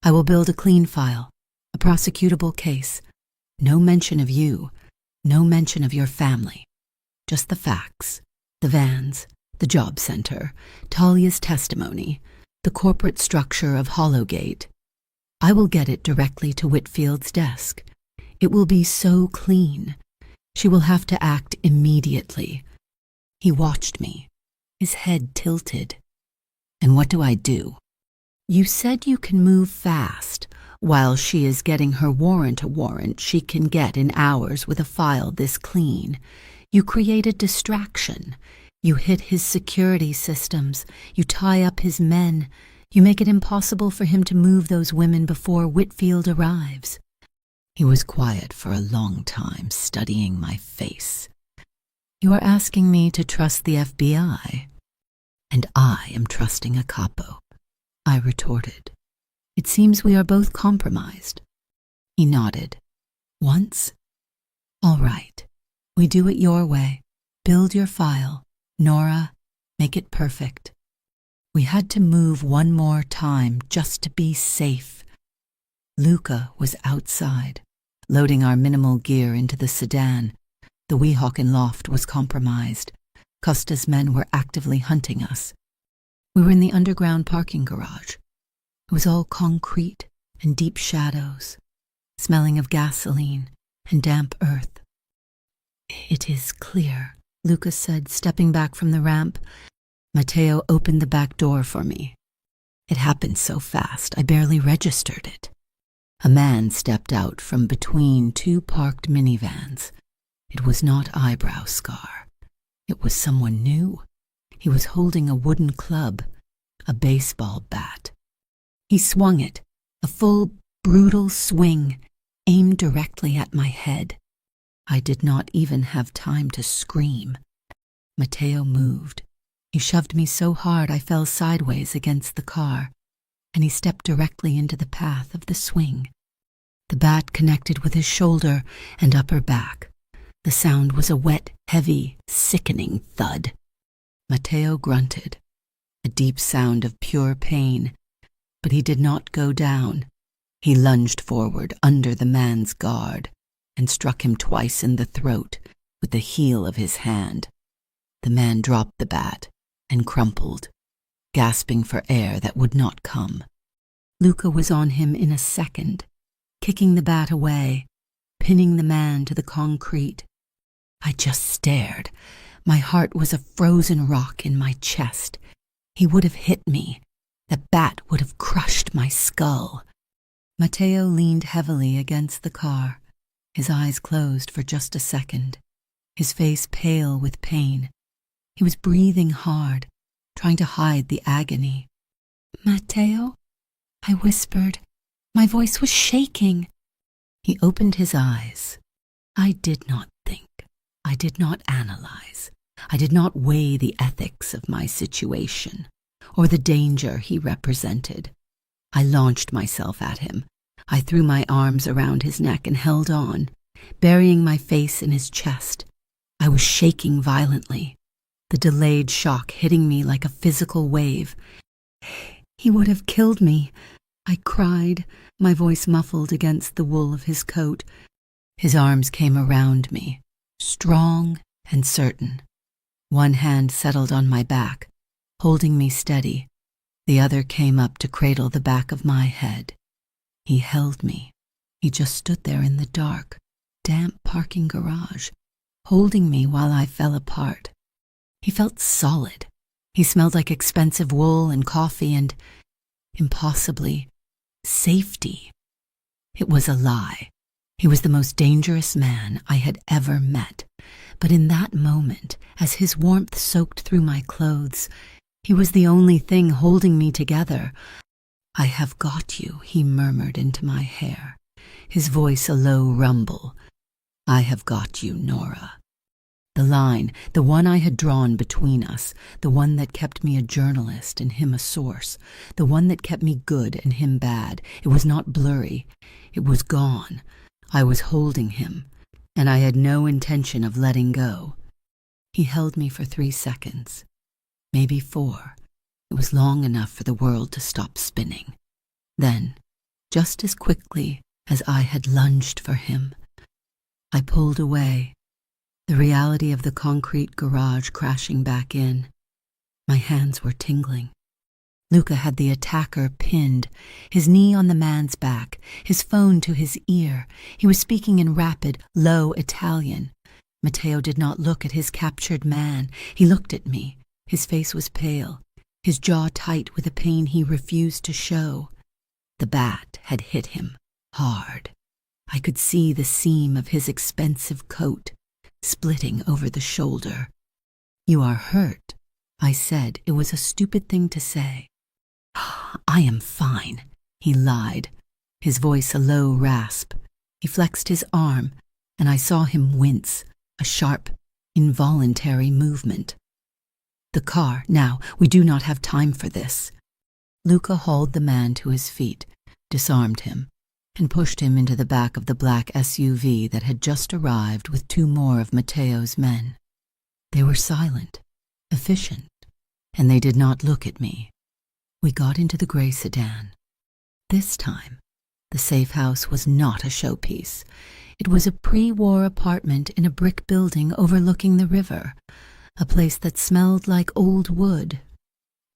I will build a clean file, a prosecutable case. No mention of you, no mention of your family. Just the facts, the vans, the job center, Talia's testimony, the corporate structure of Hollowgate. I will get it directly to Whitfield's desk. It will be so clean. She will have to act immediately. He watched me, his head tilted. And what do I do? You said you can move fast. While she is getting her warrant, a warrant she can get in hours with a file this clean. You create a distraction. You hit his security systems. You tie up his men. You make it impossible for him to move those women before Whitfield arrives. He was quiet for a long time, studying my face. You are asking me to trust the FBI, and I am trusting a capo, I retorted. It seems we are both compromised. He nodded. Once? All right. We do it your way. Build your file. Nora, make it perfect. We had to move one more time just to be safe. Luca was outside, loading our minimal gear into the sedan. The Weehawken loft was compromised. Costa's men were actively hunting us. We were in the underground parking garage. It was all concrete and deep shadows, smelling of gasoline and damp earth. It is clear, Lucas said, stepping back from the ramp. Matteo opened the back door for me. It happened so fast, I barely registered it. A man stepped out from between 2 parked minivans. It was not eyebrow scar. It was someone new, He was holding a wooden club, a baseball bat. He swung it, a full, brutal swing, aimed directly at my head. I did not even have time to scream. Matteo moved. He shoved me so hard I fell sideways against the car, and he stepped directly into the path of the swing. The bat connected with his shoulder and upper back. The sound was a wet, heavy, sickening thud. Matteo grunted, a deep sound of pure pain, but he did not go down. He lunged forward under the man's guard and struck him twice in the throat with the heel of his hand. The man dropped the bat and crumpled, gasping for air that would not come. Luca was on him in a second, kicking the bat away, pinning the man to the concrete. I just stared. My heart was a frozen rock in my chest. He would have hit me. The bat would have crushed my skull. Matteo leaned heavily against the car, his eyes closed for just a second, his face pale with pain. He was breathing hard, trying to hide the agony. "Matteo?" I whispered. My voice was shaking. He opened his eyes. I did not think. I did not analyze. I did not weigh the ethics of my situation, or the danger he represented. I launched myself at him. I threw my arms around his neck and held on, burying my face in his chest. I was shaking violently, the delayed shock hitting me like a physical wave. "He would have killed me," I cried, my voice muffled against the wool of his coat. His arms came around me, strong and certain. One hand settled on my back, holding me steady. The other came up to cradle the back of my head. He held me. He just stood there in the dark, damp parking garage, holding me while I fell apart. He felt solid. He smelled like expensive wool and coffee and, impossibly, safety. It was a lie. He was the most dangerous man I had ever met. But in that moment, as his warmth soaked through my clothes, he was the only thing holding me together. "I have got you," he murmured into my hair, his voice a low rumble. "I have got you, Nora." The line, the one I had drawn between us, the one that kept me a journalist and him a source, the one that kept me good and him bad, it was not blurry. It was gone. I was holding him, and I had no intention of letting go. He held me for 3 seconds, maybe 4. It was long enough for the world to stop spinning. Then, just as quickly as I had lunged for him, I pulled away, the reality of the concrete garage crashing back in. My hands were tingling. Luca had the attacker pinned, his knee on the man's back, his phone to his ear. He was speaking in rapid, low Italian. Matteo did not look at his captured man. He looked at me. His face was pale, his jaw tight with a pain he refused to show. The bat had hit him hard. I could see the seam of his expensive coat, splitting over the shoulder. "You are hurt," I said. It was a stupid thing to say. "I am fine," he lied, his voice a low rasp. He flexed his arm, and I saw him wince, a sharp, involuntary movement. "The car, now, we do not have time for this." Luca hauled the man to his feet, disarmed him, and pushed him into the back of the black SUV that had just arrived with 2 more of Matteo's men. They were silent, efficient, and they did not look at me. We got into the gray sedan. This time, the safe house was not a showpiece. It was a pre-war apartment in a brick building overlooking the river, a place that smelled like old wood,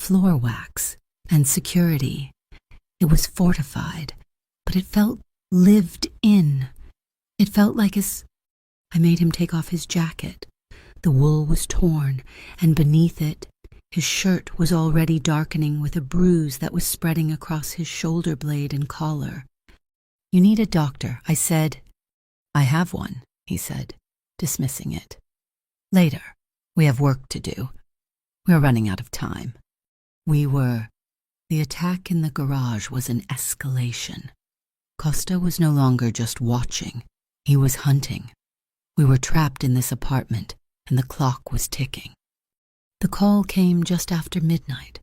floor wax, and security. It was fortified, but it felt lived in. It felt like I made him take off his jacket. The wool was torn, and beneath it, his shirt was already darkening with a bruise that was spreading across his shoulder blade and collar. "You need a doctor," I said. "I have one," he said, dismissing it. "Later. We have work to do." We're running out of time. We were. The attack in the garage was an escalation. Costa was no longer just watching. He was hunting. We were trapped in this apartment, and the clock was ticking. The call came just after midnight.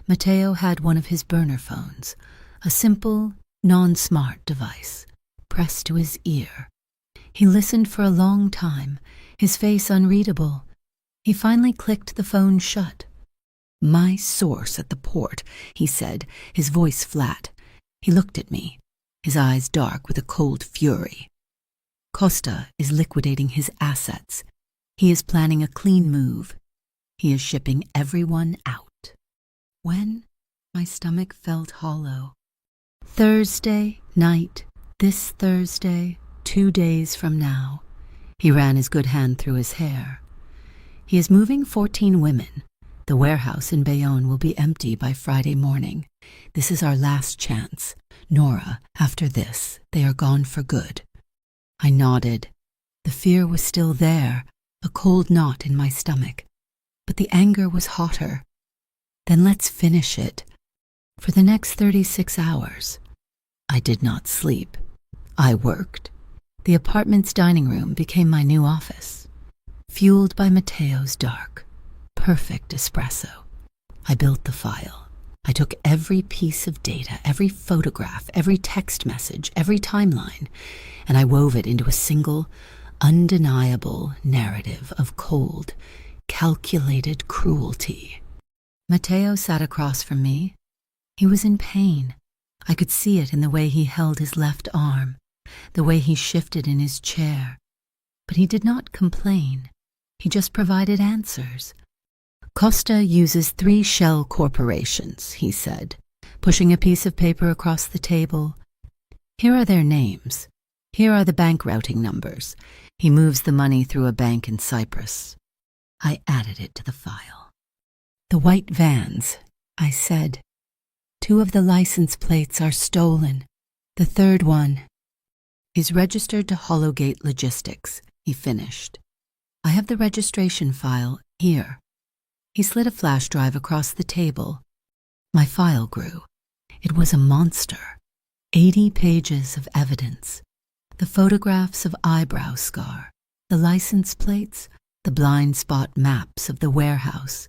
Matteo had one of his burner phones, a simple, non-smart device, pressed to his ear. He listened for a long time, his face unreadable. He finally clicked the phone shut. "My source at the port," he said, his voice flat. He looked at me, his eyes dark with a cold fury. "Costa is liquidating his assets. He is planning a clean move. He is shipping everyone out." When? My stomach felt hollow. Thursday night, this Thursday, 2 days from now. He ran his good hand through his hair. He is moving 14 women. The warehouse in Bayonne will be empty by Friday morning. This is our last chance. Nora, after this, they are gone for good. I nodded. The fear was still there, a cold knot in my stomach. But the anger was hotter. Then let's finish it. For the next 36 hours. I did not sleep. I worked. The apartment's dining room became my new office, fueled by Matteo's dark, perfect espresso. I built the file. I took every piece of data, every photograph, every text message, every timeline, and I wove it into a single, undeniable narrative of cold, calculated cruelty. Matteo sat across from me. He was in pain. I could see it in the way he held his left arm, the way he shifted in his chair. But he did not complain. He just provided answers. "Costa uses 3 shell corporations," he said, pushing a piece of paper across the table. "Here are their names. Here are the bank routing numbers. He moves the money through a bank in Cyprus." I added it to the file. "The white vans," I said. "2 of the license plates are stolen. The 3rd one is registered to Hollowgate Logistics," he finished. "I have the registration file here." He slid a flash drive across the table. My file grew. It was a monster. 80 pages of evidence. The photographs of eyebrow scar, the license plates, the blind spot maps of the warehouse,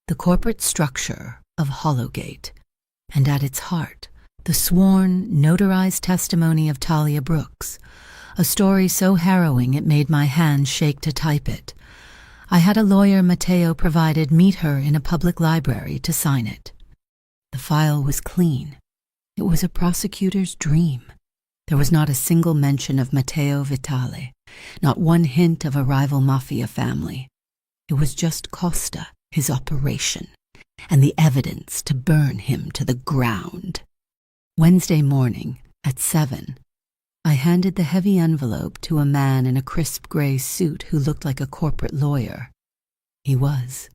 the corporate structure of Hollowgate, and at its heart, the sworn, notarized testimony of Talia Brooks, a story so harrowing it made my hand shake to type it. I had a lawyer Matteo provided meet her in a public library to sign it. The file was clean. It was a prosecutor's dream. There was not a single mention of Matteo Vitale, not one hint of a rival Mafia family. It was just Costa, his operation, and the evidence to burn him to the ground. Wednesday morning, at 7, I handed the heavy envelope to a man in a crisp gray suit who looked like a corporate lawyer. He was,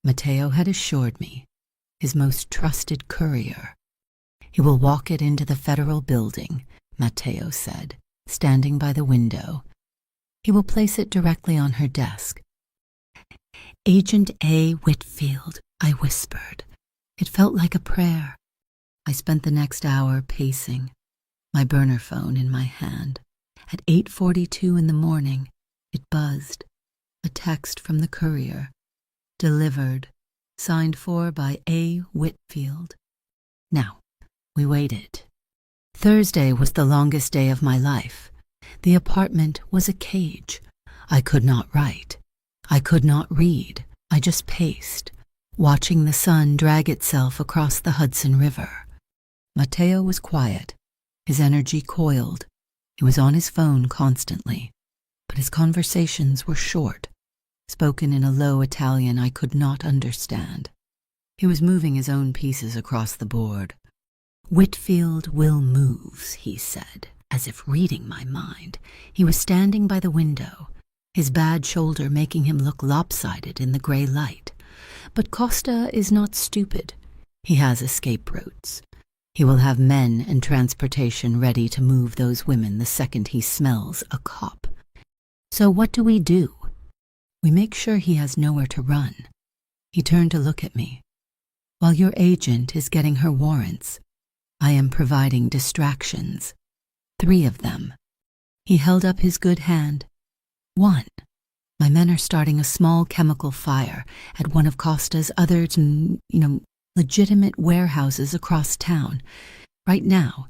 Matteo had assured me, his most trusted courier. "He will walk it into the federal building," Matteo said, standing by the window. "He will place it directly on her desk." "Agent A. Whitfield," I whispered. It felt like a prayer. I spent the next hour pacing, my burner phone in my hand. At 8:42 in the morning, it buzzed. A text from the courier. "Delivered. Signed for by A. Whitfield." Now, we waited. Thursday was the longest day of my life. The apartment was a cage. I could not write. I could not read. I just paced, watching the sun drag itself across the Hudson River. Matteo was quiet, his energy coiled. He was on his phone constantly, but his conversations were short, spoken in a low Italian I could not understand. He was moving his own pieces across the board. "Whitfield will move," he said, as if reading my mind. He was standing by the window, his bad shoulder making him look lopsided in the gray light. But Costa is not stupid. He has escape routes. He will have men and transportation ready to move those women the second he smells a cop. So what do? We make sure he has nowhere to run. He turned to look at me. While your agent is getting her warrants, I am providing distractions. 3 of them. He held up his good hand. 1. My men are starting a small chemical fire at one of Costa's other, legitimate warehouses across town. Right now,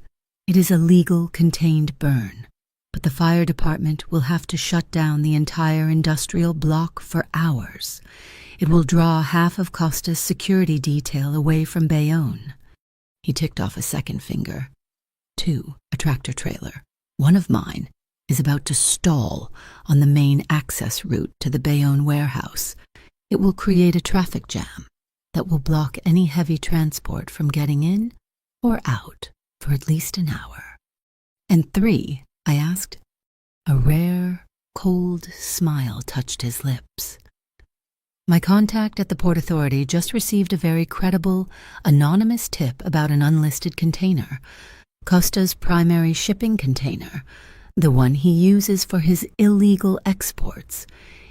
it is a legal contained burn, but the fire department will have to shut down the entire industrial block for hours. It will draw half of Costa's security detail away from Bayonne. He ticked off a second finger. 2, a tractor trailer. One of mine is about to stall on the main access route to the Bayonne warehouse. It will create a traffic jam that will block any heavy transport from getting in or out for at least an hour. And 3, I asked. A rare, cold smile touched his lips. My contact at the Port Authority just received a very credible, anonymous tip about an unlisted container, Costa's primary shipping container, the one he uses for his illegal exports.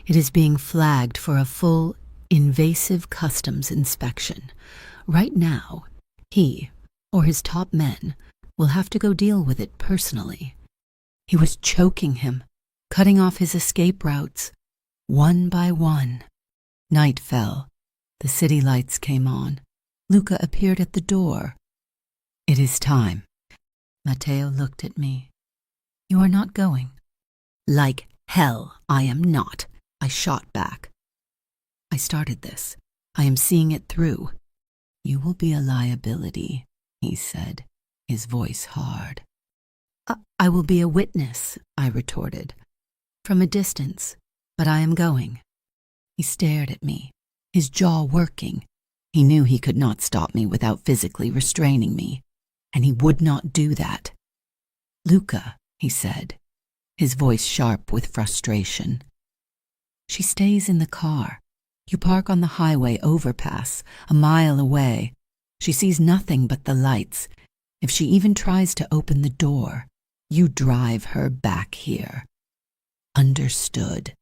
It is being flagged for a full, invasive customs inspection. Right now, he, or his top men, will have to go deal with it personally. He was choking him, cutting off his escape routes, one by one. Night fell. The city lights came on. Luca appeared at the door. It is time. Matteo looked at me. You are not going. Like hell, I am not, I shot back. I started this. I am seeing it through. You will be a liability, he said, his voice hard. I will be a witness, I retorted. From a distance, but I am going. He stared at me, his jaw working. He knew he could not stop me without physically restraining me, and he would not do that. Luca, he said, his voice sharp with frustration. She stays in the car. You park on the highway overpass, a mile away. She sees nothing but the lights. If she even tries to open the door, you drive her back here. Understood.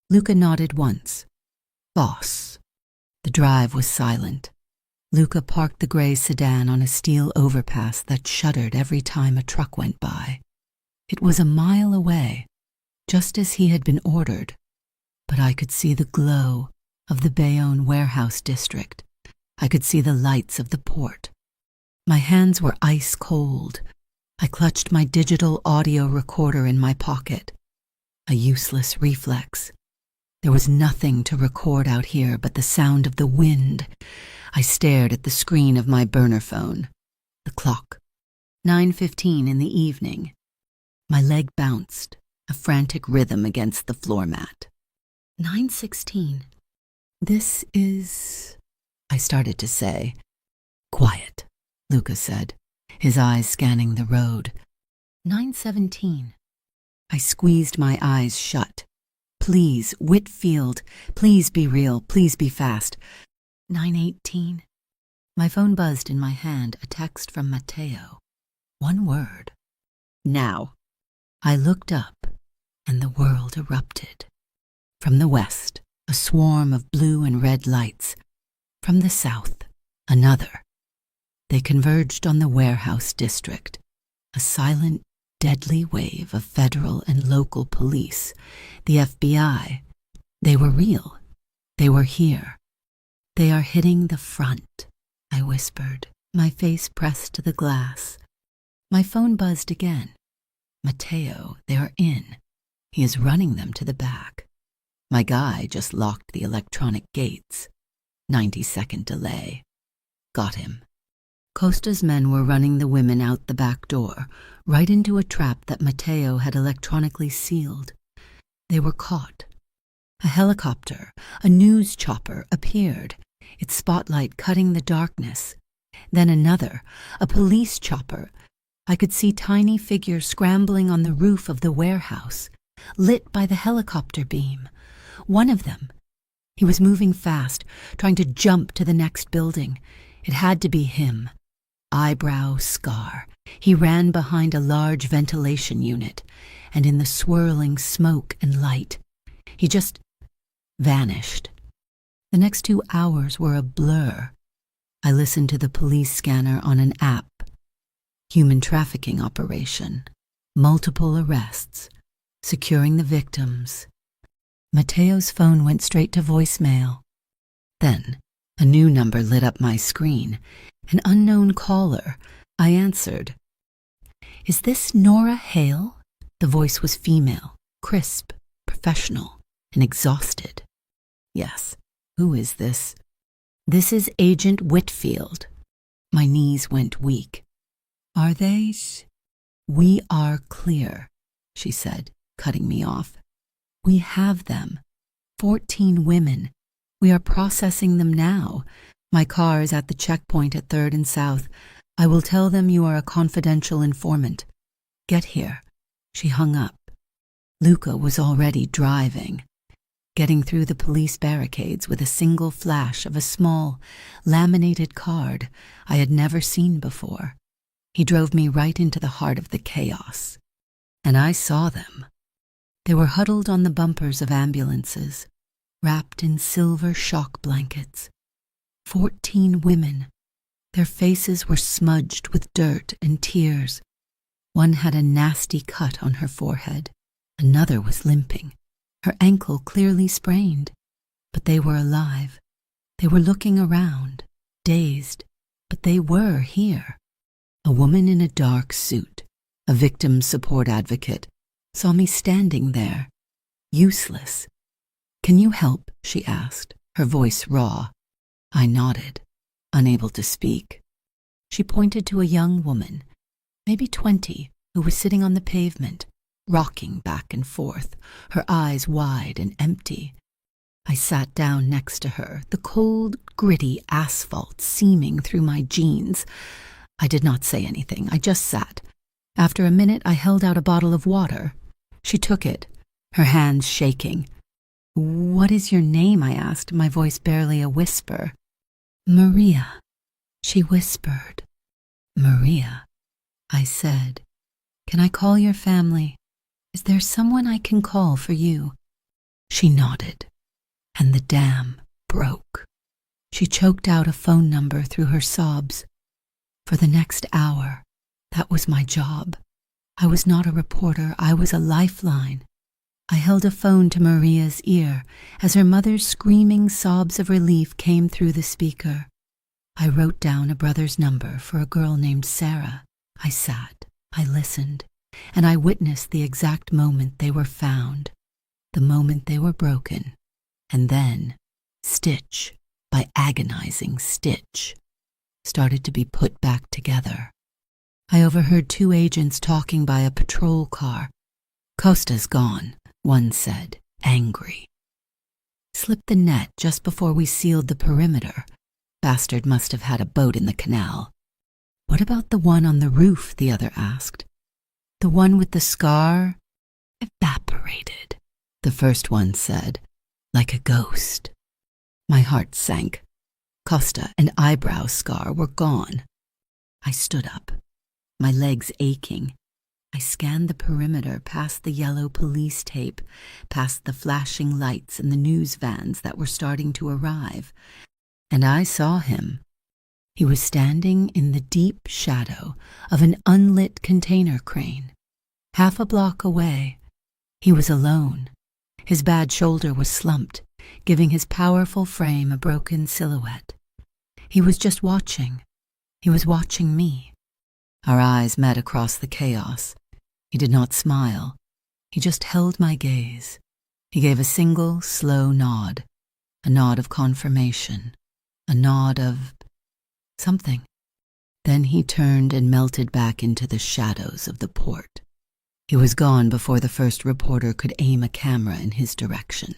Luca nodded once. Boss. The drive was silent. Luca parked the gray sedan on a steel overpass that shuddered every time a truck went by. It was a mile away, just as he had been ordered, but I could see the glow of the Bayonne warehouse district. I could see the lights of the port. My hands were ice cold. I clutched my digital audio recorder in my pocket. A useless reflex. There was nothing to record out here but the sound of the wind. I stared at the screen of my burner phone. The clock. 9:15 in the evening. My leg bounced, a frantic rhythm against the floor mat. 9:16. This is... I started to say. Quiet, Luca said, his eyes scanning the road. 9:17. I squeezed my eyes shut. Please, Whitfield, please be real, please be fast. 9:18. My phone buzzed in my hand, a text from Matteo. One word. Now. I looked up, and the world erupted. From the west, a swarm of blue and red lights. From the south, another. They converged on the warehouse district, a silent, deadly wave of federal and local police, the FBI. They were real. They were here. They are hitting the front, I whispered, my face pressed to the glass. My phone buzzed again. Matteo, they are in. He is running them to the back. My guy just locked the electronic gates. 90-second delay. Got him. Costa's men were running the women out the back door, right into a trap that Matteo had electronically sealed. They were caught. A helicopter, a news chopper, appeared, its spotlight cutting the darkness. Then another, a police chopper. I could see tiny figures scrambling on the roof of the warehouse, lit by the helicopter beam. One of them. He was moving fast, trying to jump to the next building. It had to be him. Eyebrow scar. He ran behind a large ventilation unit, and in the swirling smoke and light, he just vanished. The next 2 hours were a blur. I listened to the police scanner on an app. Human trafficking operation. Multiple arrests. Securing the victims. Mateo's phone went straight to voicemail. Then, a new number lit up my screen. An unknown caller. I answered. "Is this Nora Hale?" The voice was female, crisp, professional, and exhausted. "Yes. Who is this?" "This is Agent Whitfield." My knees went weak. "Are they?" "We are clear," she said, cutting me off. "We have them. 14 women. We are processing them now. My car is at the checkpoint at 3rd and South. I will tell them you are a confidential informant. Get here." She hung up. Luca was already driving. Getting through the police barricades with a single flash of a small, laminated card I had never seen before. He drove me right into the heart of the chaos. And I saw them. They were huddled on the bumpers of ambulances, wrapped in silver shock blankets. 14 women. Their faces were smudged with dirt and tears. One had a nasty cut on her forehead. Another was limping, her ankle clearly sprained. But they were alive. They were looking around, dazed, but they were here. A woman in a dark suit, a victim support advocate, saw me standing there, useless. "Can you help?" she asked, her voice raw. I nodded, unable to speak. She pointed to a young woman, maybe 20, who was sitting on the pavement, rocking back and forth, her eyes wide and empty. I sat down next to her, the cold, gritty asphalt seaming through my jeans. I did not say anything. I just sat. After a minute, I held out a bottle of water. She took it, her hands shaking. "What is your name?" I asked, my voice barely a whisper. "Maria," she whispered. "Maria," I said. "Can I call your family? Is there someone I can call for you?" She nodded, and the dam broke. She choked out a phone number through her sobs. For the next hour, that was my job. I was not a reporter, I was a lifeline. I held a phone to Maria's ear as her mother's screaming sobs of relief came through the speaker. I wrote down a brother's number for a girl named Sarah. I sat, I listened, and I witnessed the exact moment they were found, the moment they were broken, and then, stitch by agonizing stitch, started to be put back together. I overheard 2 agents talking by a patrol car. "Costa's gone," one said, angry. "Slipped the net just before we sealed the perimeter. Bastard must have had a boat in the canal." "What about the one on the roof?" the other asked. "The one with the scar?" "Evaporated," the first one said, like a ghost. My heart sank. Costa and eyebrow scar were gone. I stood up, my legs aching. I scanned the perimeter past the yellow police tape, past the flashing lights and the news vans that were starting to arrive, and I saw him. He was standing in the deep shadow of an unlit container crane. Half a block away, he was alone. His bad shoulder was slumped, giving his powerful frame a broken silhouette. He was just watching. He was watching me. Our eyes met across the chaos. He did not smile. He just held my gaze. He gave a single, slow nod, a nod of confirmation, a nod of something. Then he turned and melted back into the shadows of the port. He was gone before the first reporter could aim a camera in his direction.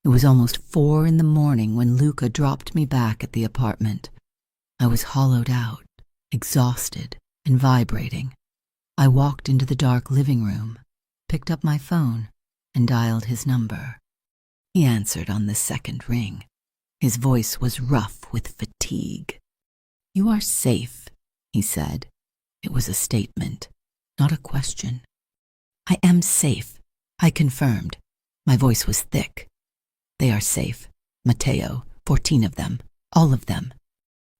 It was almost 4 in the morning when Luca dropped me back at the apartment. I was hollowed out, exhausted, and vibrating. I walked into the dark living room, picked up my phone, and dialed his number. He answered on the second ring. His voice was rough with fatigue. "You are safe," he said. It was a statement, not a question. "I am safe," I confirmed. My voice was thick. "They are safe. Matteo, 14 of them, all of them.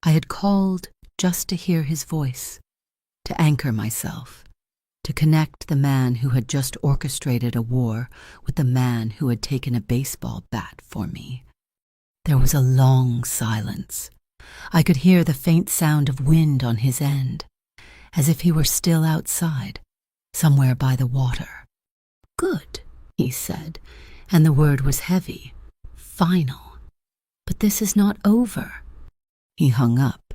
I had called just to hear his voice, to anchor myself, to connect the man who had just orchestrated a war with the man who had taken a baseball bat for me. There was a long silence. I could hear the faint sound of wind on his end, as if he were still outside, somewhere by the water. "Good," he said, and the word was heavy, final. "But this is not over." He hung up.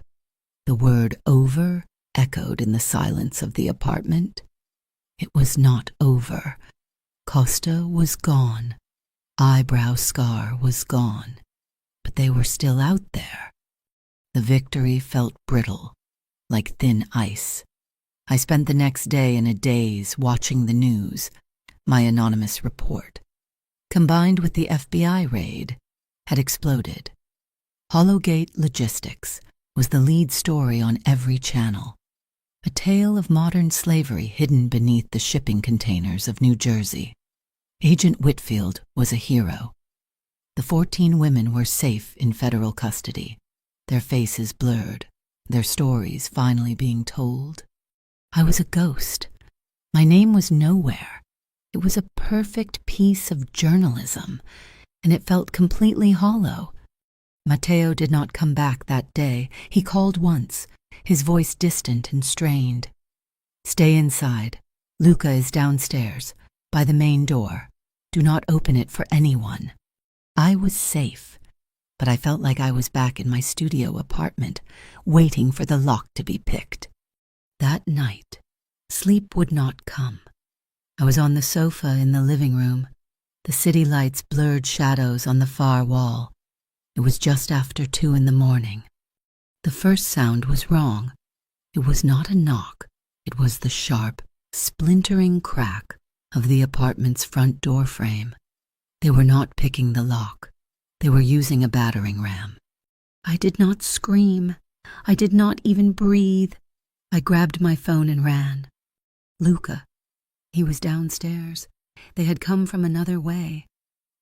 The word "over" echoed in the silence of the apartment. It was not over. Costa was gone. Eyebrow scar was gone. But they were still out there. The victory felt brittle, like thin ice. I spent the next day in a daze watching the news, my anonymous report, combined with the FBI raid, had exploded. Hollowgate Logistics was the lead story on every channel, a tale of modern slavery hidden beneath the shipping containers of New Jersey. Agent Whitfield was a hero. The 14 women were safe in federal custody, their faces blurred, their stories finally being told. I was a ghost. My name was nowhere. It was a perfect piece of journalism, and it felt completely hollow. Matteo did not come back that day. He called once, his voice distant and strained. "Stay inside. Luca is downstairs, by the main door. Do not open it for anyone." I was safe, but I felt like I was back in my studio apartment, waiting for the lock to be picked. That night, sleep would not come. I was on the sofa in the living room. The city lights blurred shadows on the far wall. It was just after 2 in the morning. The first sound was wrong. It was not a knock. It was the sharp, splintering crack of the apartment's front door frame. They were not picking the lock. They were using a battering ram. I did not scream. I did not even breathe. I grabbed my phone and ran. Luca. He was downstairs. They had come from another way.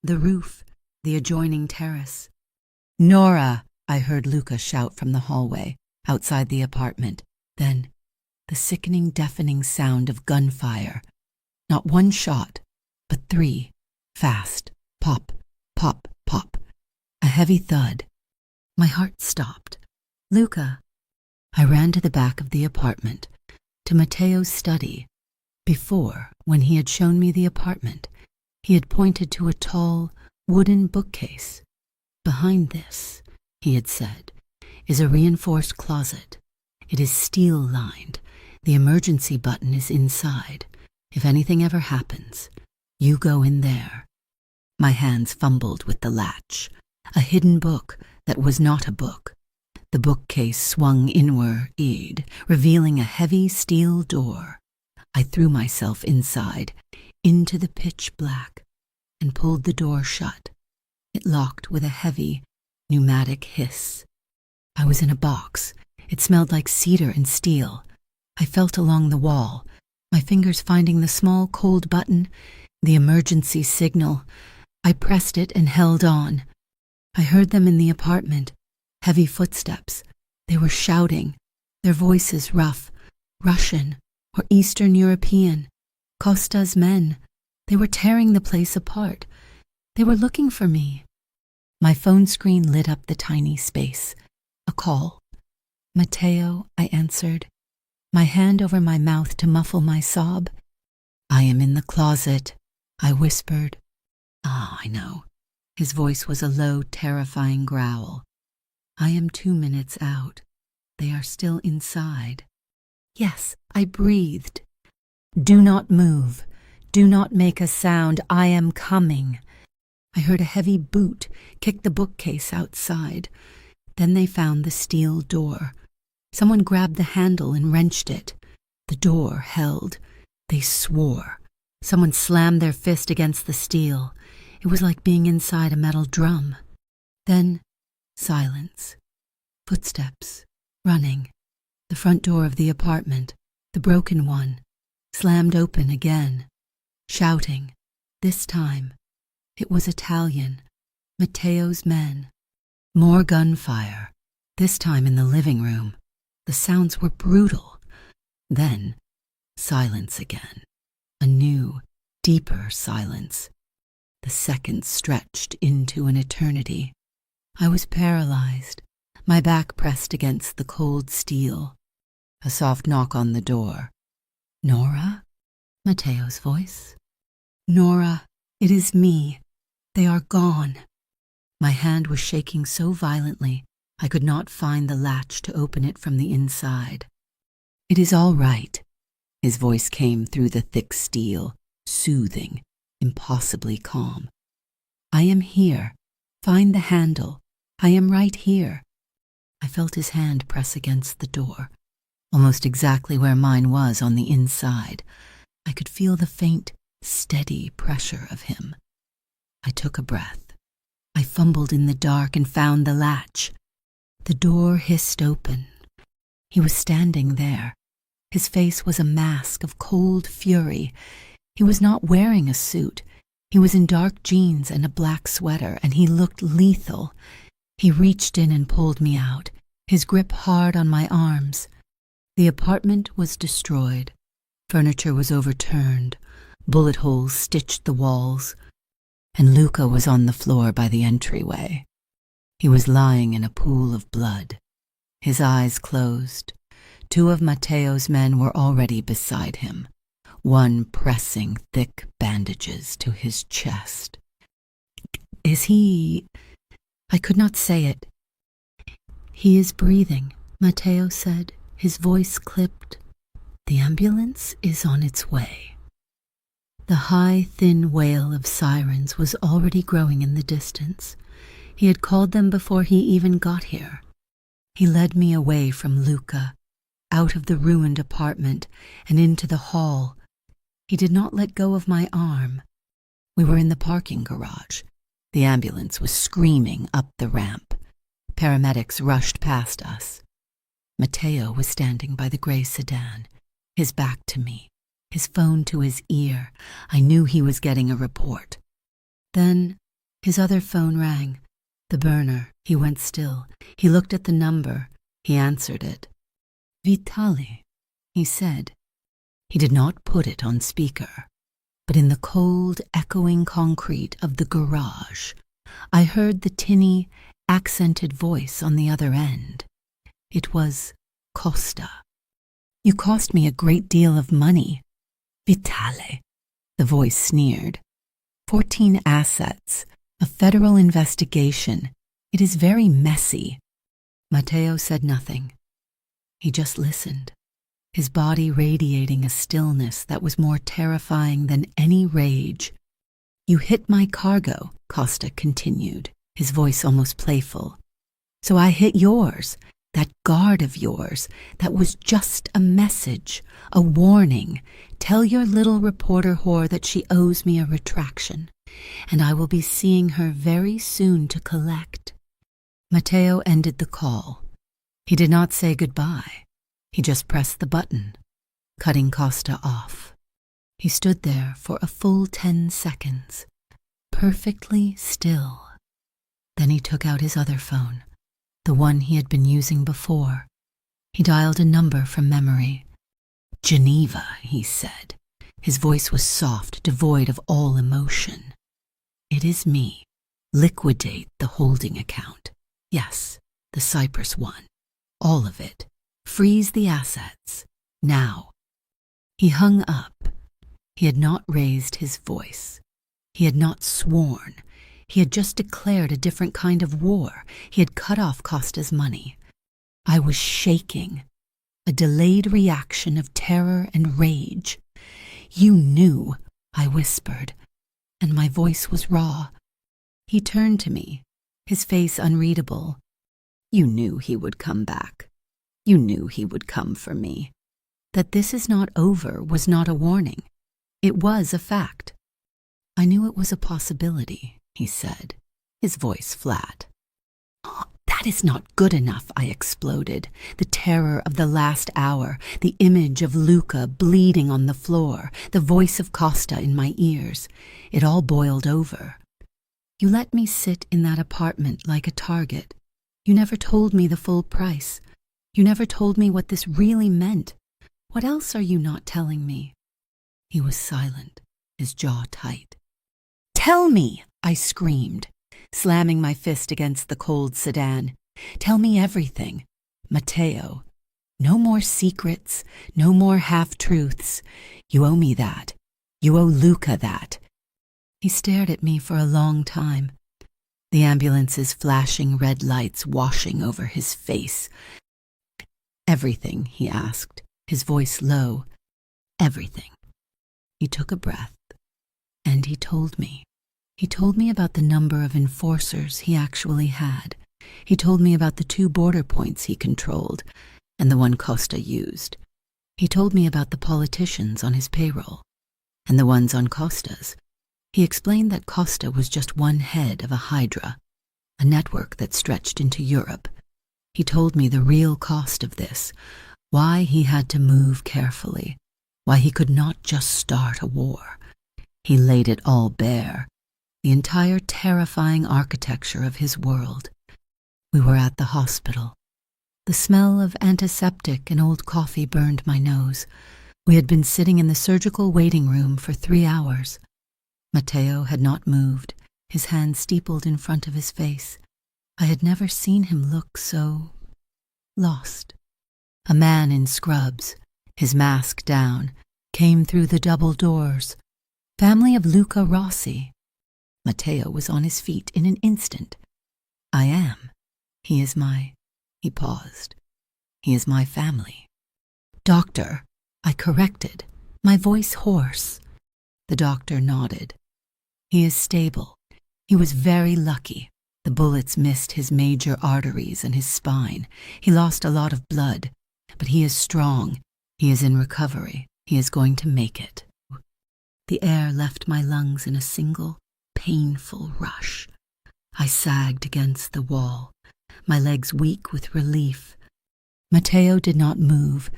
The roof, the adjoining terrace. "Nora!" I heard Luca shout from the hallway, outside the apartment. Then, the sickening, deafening sound of gunfire. Not 1 shot, but 3. Fast. Pop, pop, pop. A heavy thud. My heart stopped. "Luca!" I ran to the back of the apartment, to Matteo's study. Before, when he had shown me the apartment, he had pointed to a tall, wooden bookcase. "Behind this," he had said, "is a reinforced closet. It is steel-lined. The emergency button is inside. If anything ever happens, you go in there." My hands fumbled with the latch. A hidden book that was not a book. The bookcase swung inward, revealing a heavy steel door. I threw myself inside, into the pitch black, and pulled the door shut. It locked with a heavy, pneumatic hiss. I was in a box. It smelled like cedar and steel. I felt along the wall, my fingers finding the small cold button, the emergency signal. I pressed it and held on. I heard them in the apartment, heavy footsteps. They were shouting, their voices rough, Russian or Eastern European, Costa's men. They were tearing the place apart. They were looking for me. My phone screen lit up the tiny space. A call. "Matteo," I answered, my hand over my mouth to muffle my sob. "I am in the closet," I whispered. "Ah, I know." His voice was a low, terrifying growl. "I am 2 minutes out. They are still inside." Yes, I breathed. "Do not move. Do not make a sound. I am coming." I heard a heavy boot kick the bookcase outside. Then they found the steel door. Someone grabbed the handle and wrenched it. The door held. They swore. Someone slammed their fist against the steel. It was like being inside a metal drum. Then, silence. Footsteps. Running. The front door of the apartment, the broken one, slammed open again. Shouting. This time, it was Italian. Matteo's men. More gunfire, this time in the living room. The sounds were brutal. Then, silence again. A new, deeper silence. The seconds stretched into an eternity. I was paralyzed, my back pressed against the cold steel. A soft knock on the door. "Nora?" Matteo's voice. "Nora, it is me. They are gone." My hand was shaking so violently I could not find the latch to open it from the inside. "It is all right." His voice came through the thick steel, soothing, impossibly calm. "I am here. Find the handle. I am right here." I felt his hand press against the door, almost exactly where mine was on the inside. I could feel the faint, steady pressure of him. I took a breath. I fumbled in the dark and found the latch. The door hissed open. He was standing there. His face was a mask of cold fury. He was not wearing a suit. He was in dark jeans and a black sweater, and he looked lethal. He reached in and pulled me out, his grip hard on my arms. The apartment was destroyed. Furniture was overturned. Bullet holes stitched the walls. And Luca was on the floor by the entryway. He was lying in a pool of blood, his eyes closed. Two of Matteo's men were already beside him, one pressing thick bandages to his chest. "Is he—" I could not say it. "He is breathing," Matteo said, his voice clipped. "The ambulance is on its way." The high, thin wail of sirens was already growing in the distance. He had called them before he even got here. He led me away from Luca, out of the ruined apartment and into the hall. He did not let go of my arm. We were in the parking garage. The ambulance was screaming up the ramp. Paramedics rushed past us. Matteo was standing by the gray sedan, his back to me, his phone to his ear. I knew he was getting a report. Then his other phone rang. The burner. He went still. He looked at the number. He answered it. "Vitale," he said. He did not put it on speaker, but in the cold, echoing concrete of the garage, I heard the tinny, accented voice on the other end. It was Costa. "You cost me a great deal of money." "Vitale," the voice sneered. 14 assets, a federal investigation. It is very messy." Matteo said nothing. He just listened, his body radiating a stillness that was more terrifying than any rage. "You hit my cargo," Costa continued, his voice almost playful. "So I hit yours. That guard of yours, that was just a message, a warning. Tell your little reporter whore that she owes me a retraction, and I will be seeing her very soon to collect." Matteo ended the call. He did not say goodbye. He just pressed the button, cutting Costa off. He stood there for a full 10 seconds, perfectly still. Then he took out his other phone, the one he had been using before. He dialed a number from memory. "Geneva," he said. His voice was soft, devoid of all emotion. "It is me. Liquidate the holding account. Yes, the Cyprus one. All of it. Freeze the assets. Now." He hung up. He had not raised his voice. He had not sworn. He had just declared a different kind of war. He had cut off Costa's money. I was shaking, a delayed reaction of terror and rage. "You knew," I whispered, and my voice was raw. He turned to me, his face unreadable. "You knew he would come back. You knew he would come for me. That this is not over was not a warning. It was a fact." "I knew it was a possibility," he said, his voice flat. "Oh, that is not good enough," I exploded. The terror of the last hour, the image of Luca bleeding on the floor, the voice of Costa in my ears. It all boiled over. You let me sit in that apartment like a target. You never told me the full price. You never told me what this really meant. What else are you not telling me?" He was silent, his jaw tight. "Tell me!" I screamed, slamming my fist against the cold sedan. "Tell me everything. Matteo. No more secrets, no more half-truths. You owe me that. You owe Luca that." He stared at me for a long time, the ambulance's flashing red lights washing over his face. "Everything," he asked, his voice low. "Everything." He took a breath, and he told me. He told me about the number of enforcers he actually had. He told me about the 2 border points he controlled, and the one Costa used. He told me about the politicians on his payroll, and the ones on Costa's. He explained that Costa was just one head of a hydra, a network that stretched into Europe. He told me the real cost of this, why he had to move carefully, why he could not just start a war. He laid it all bare, the entire terrifying architecture of his world. We were at the hospital. The smell of antiseptic and old coffee burned my nose. We had been sitting in the surgical waiting room for 3 hours. Matteo had not moved, his hand steepled in front of his face. I had never seen him look so lost. A man in scrubs, his mask down, came through the double doors. "Family of Luca Rossi." Matteo was on his feet in an instant. "I am. He is my—" He paused. "He is my family." "Doctor," I corrected, my voice hoarse. The doctor nodded. "He is stable. He was very lucky. The bullets missed his major arteries and his spine. He lost a lot of blood, but he is strong. He is in recovery. He is going to make it." The air left my lungs in a single, painful rush. I sagged against the wall, my legs weak with relief. Matteo did not move.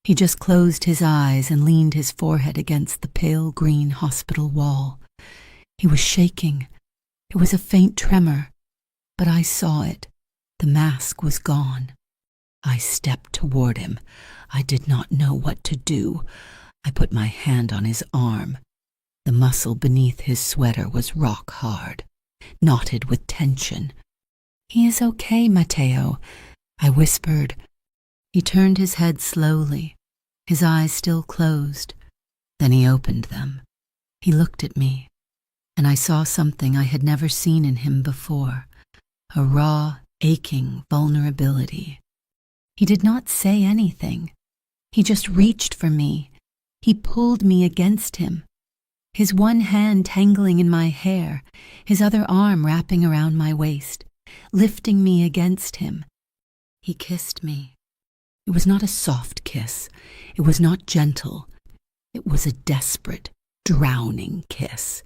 He just closed his eyes and leaned his forehead against the pale green hospital wall. He was shaking. It was a faint tremor, but I saw it. The mask was gone. I stepped toward him. I did not know what to do. I put my hand on his arm. The muscle beneath his sweater was rock hard, knotted with tension. "He is okay, Matteo," I whispered. He turned his head slowly, his eyes still closed. Then he opened them. He looked at me, and I saw something I had never seen in him before, a raw, aching vulnerability. He did not say anything. He just reached for me. He pulled me against him, his one hand tangling in my hair, his other arm wrapping around my waist, lifting me against him. He kissed me. It was not a soft kiss. It was not gentle. It was a desperate, drowning kiss.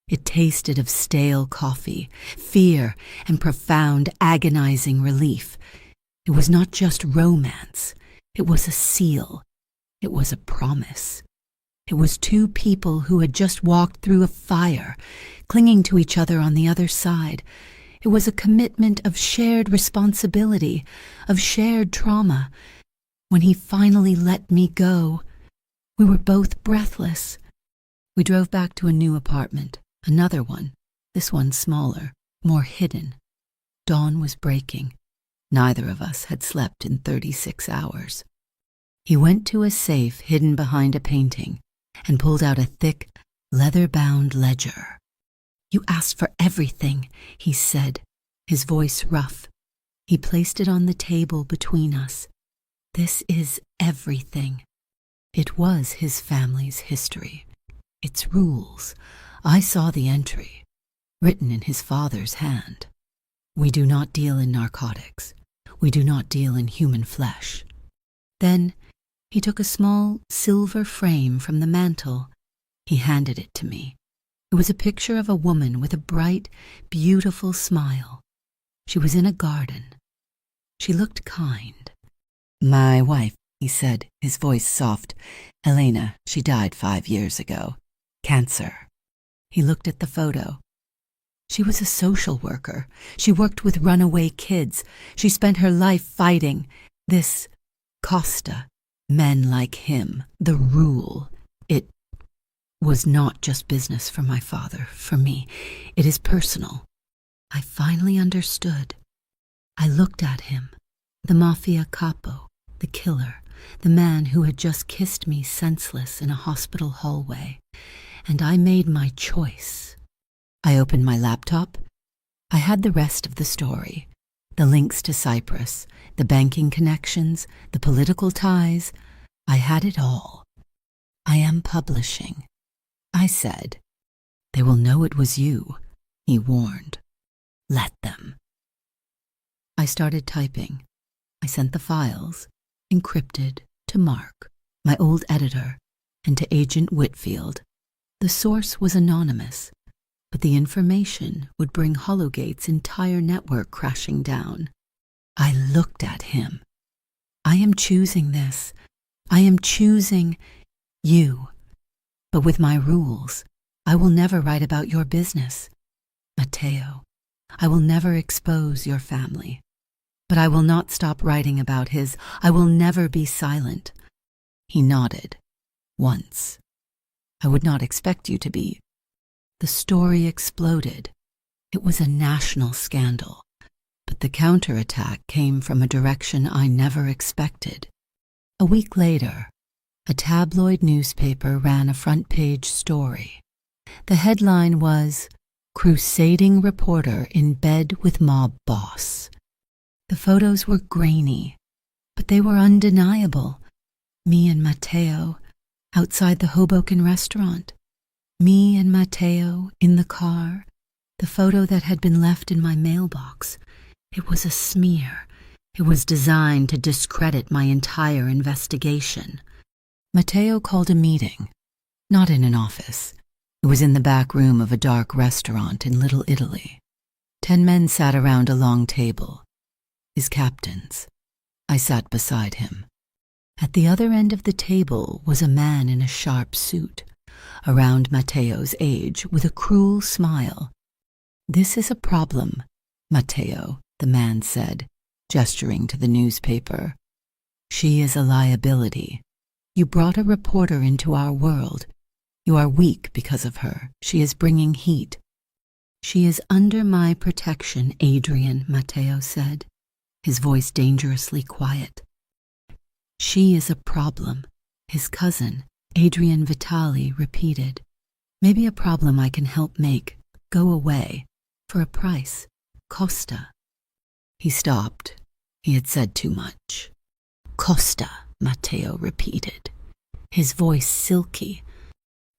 It tasted of stale coffee, fear, and profound, agonizing relief. It was not just romance. It was a seal. It was a promise. It was 2 people who had just walked through a fire, clinging to each other on the other side. It was a commitment of shared responsibility, of shared trauma. When he finally let me go, we were both breathless. We drove back to a new apartment, another one, this one smaller, more hidden. Dawn was breaking. Neither of us had slept in 36 hours. He went to a safe hidden behind a painting and pulled out a thick, leather-bound ledger. "You asked for everything," he said, his voice rough. He placed it on the table between us. "This is everything." It was his family's history, its rules. I saw the entry, written in his father's hand. "We do not deal in narcotics. We do not deal in human flesh." Then he took a small silver frame from the mantel. He handed it to me. It was a picture of a woman with a bright, beautiful smile. She was in a garden. She looked kind. "My wife," he said, his voice soft. "Elena, she died 5 years ago. Cancer." He looked at the photo. She was a social worker. She worked with runaway kids. She spent her life fighting this Costa, men like him, the rule. It was not just business for my father, for me. It is personal. I finally understood. I looked at him, the Mafia capo, the killer, the man who had just kissed me senseless in a hospital hallway, and I made my choice. I opened my laptop. I had the rest of the story, the links to Cyprus, the banking connections, the political ties. I had it all. I am publishing, I said. They will know it was you, he warned. Let them. I started typing. I sent the files, encrypted, to Mark, my old editor, and to Agent Whitfield. The source was anonymous, but the information would bring Hollowgate's entire network crashing down. I looked at him. I am choosing this. I am choosing you. But with my rules, I will never write about your business. Matteo, I will never expose your family. But I will not stop writing about his. I will never be silent. He nodded. Once. I would not expect you to be. The story exploded. It was a national scandal, but the counterattack came from a direction I never expected. A week later, a tabloid newspaper ran a front-page story. The headline was, "Crusading Reporter in Bed with Mob Boss." The photos were grainy, but they were undeniable. Me and Matteo outside the Hoboken restaurant. Me and Matteo in the car, the photo that had been left in my mailbox. It was a smear. It was designed to discredit my entire investigation. Matteo called a meeting, not in an office. It was in the back room of a dark restaurant in Little Italy. 10 men sat around a long table, his captains. I sat beside him. At the other end of the table was a man in a sharp suit, around Matteo's age, with a cruel smile. "This is a problem, Matteo," the man said, gesturing to the newspaper. "She is a liability. You brought a reporter into our world. You are weak because of her. She is bringing heat." "She is under my protection, Adrian," Matteo said, his voice dangerously quiet. "She is a problem," his cousin, Adrian Vitali, repeated. "Maybe a problem I can help make go away, for a price. Costa." He stopped. He had said too much. "Costa," Matteo repeated, his voice silky.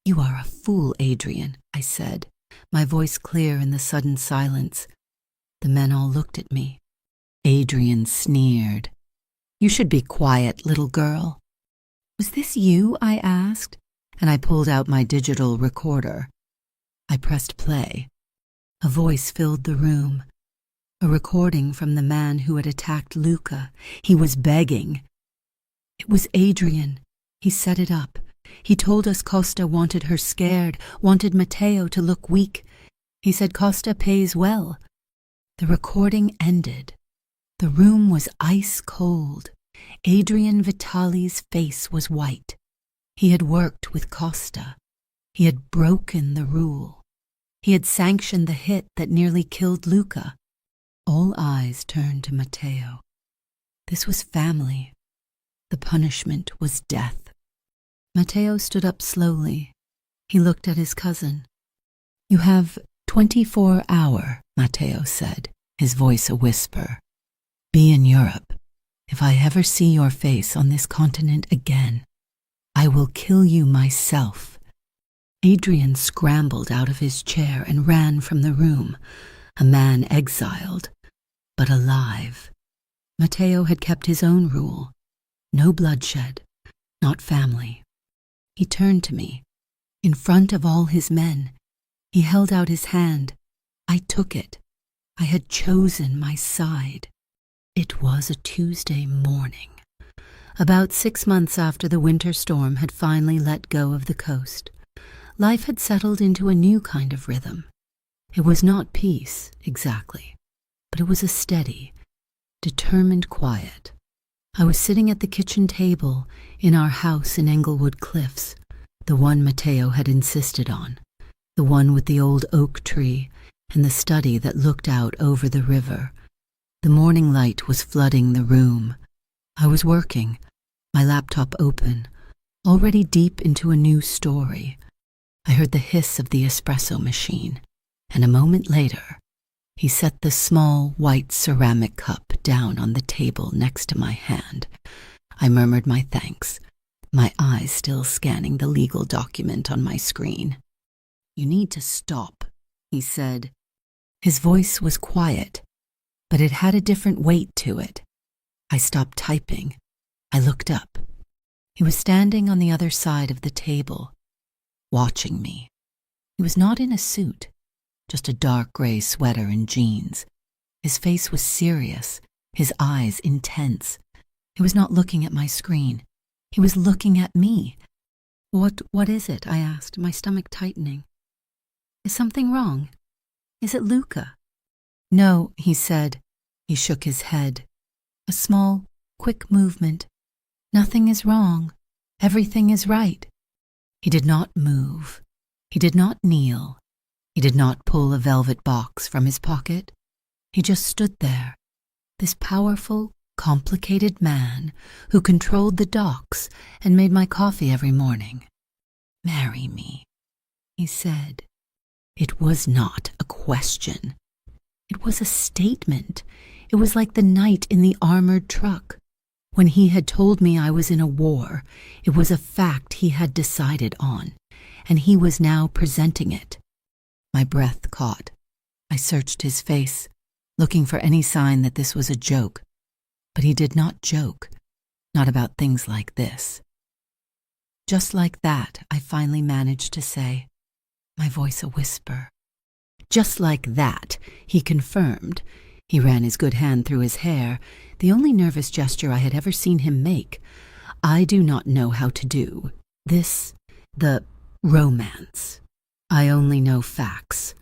"You are a fool, Adrian," I said, my voice clear in the sudden silence. The men all looked at me. Adrian sneered. "You should be quiet, little girl." "Was this you?" I asked, and I pulled out my digital recorder. I pressed play. A voice filled the room. A recording from the man who had attacked Luca. He was begging. It was Adrian. He set it up. He told us Costa wanted her scared, wanted Matteo to look weak. He said Costa pays well. The recording ended. The room was ice cold. Adrian Vitali's face was white. He had worked with Costa. He had broken the rule. He had sanctioned the hit that nearly killed Luca. All eyes turned to Matteo. This was family. The punishment was death. Matteo stood up slowly. He looked at his cousin. "You have 24 hours, Matteo said, his voice a whisper. "Be in Europe. If I ever see your face on this continent again, I will kill you myself." Adrian scrambled out of his chair and ran from the room, a man exiled, but alive. Matteo had kept his own rule. No bloodshed, not family. He turned to me. In front of all his men, he held out his hand. I took it. I had chosen my side. It was a Tuesday morning, about 6 months after the winter storm had finally let go of the coast. Life had settled into a new kind of rhythm. It was not peace, exactly, but it was a steady, determined quiet. I was sitting at the kitchen table in our house in Englewood Cliffs, the one Matteo had insisted on, the one with the old oak tree and the study that looked out over the river. The morning light was flooding the room. I was working, my laptop open, already deep into a new story. I heard the hiss of the espresso machine, and a moment later, he set the small white ceramic cup down on the table next to my hand. I murmured my thanks, my eyes still scanning the legal document on my screen. "You need to stop," he said. His voice was quiet, but it had a different weight to it. I stopped typing. I looked up. He was standing on the other side of the table, watching me. He was not in a suit, just a dark gray sweater and jeans. His face was serious, his eyes intense. He was not looking at my screen. He was looking at me. What is it?" I asked, my stomach tightening. "Is something wrong? Is it Luca?" "No," he said. He shook his head. A small, quick movement. "Nothing is wrong. Everything is right." He did not move. He did not kneel. He did not pull a velvet box from his pocket. He just stood there, this powerful, complicated man who controlled the docks and made my coffee every morning. "Marry me," he said. It was not a question. It was a statement. It was like the night in the armored truck. When he had told me I was in a war, it was a fact he had decided on, and he was now presenting it. My breath caught. I searched his face, looking for any sign that this was a joke. But he did not joke, not about things like this. "Just like that," I finally managed to say, my voice a whisper. "Just like that," he confirmed. He ran his good hand through his hair, the only nervous gesture I had ever seen him make. "I do not know how to do this, the romance. I only know facts.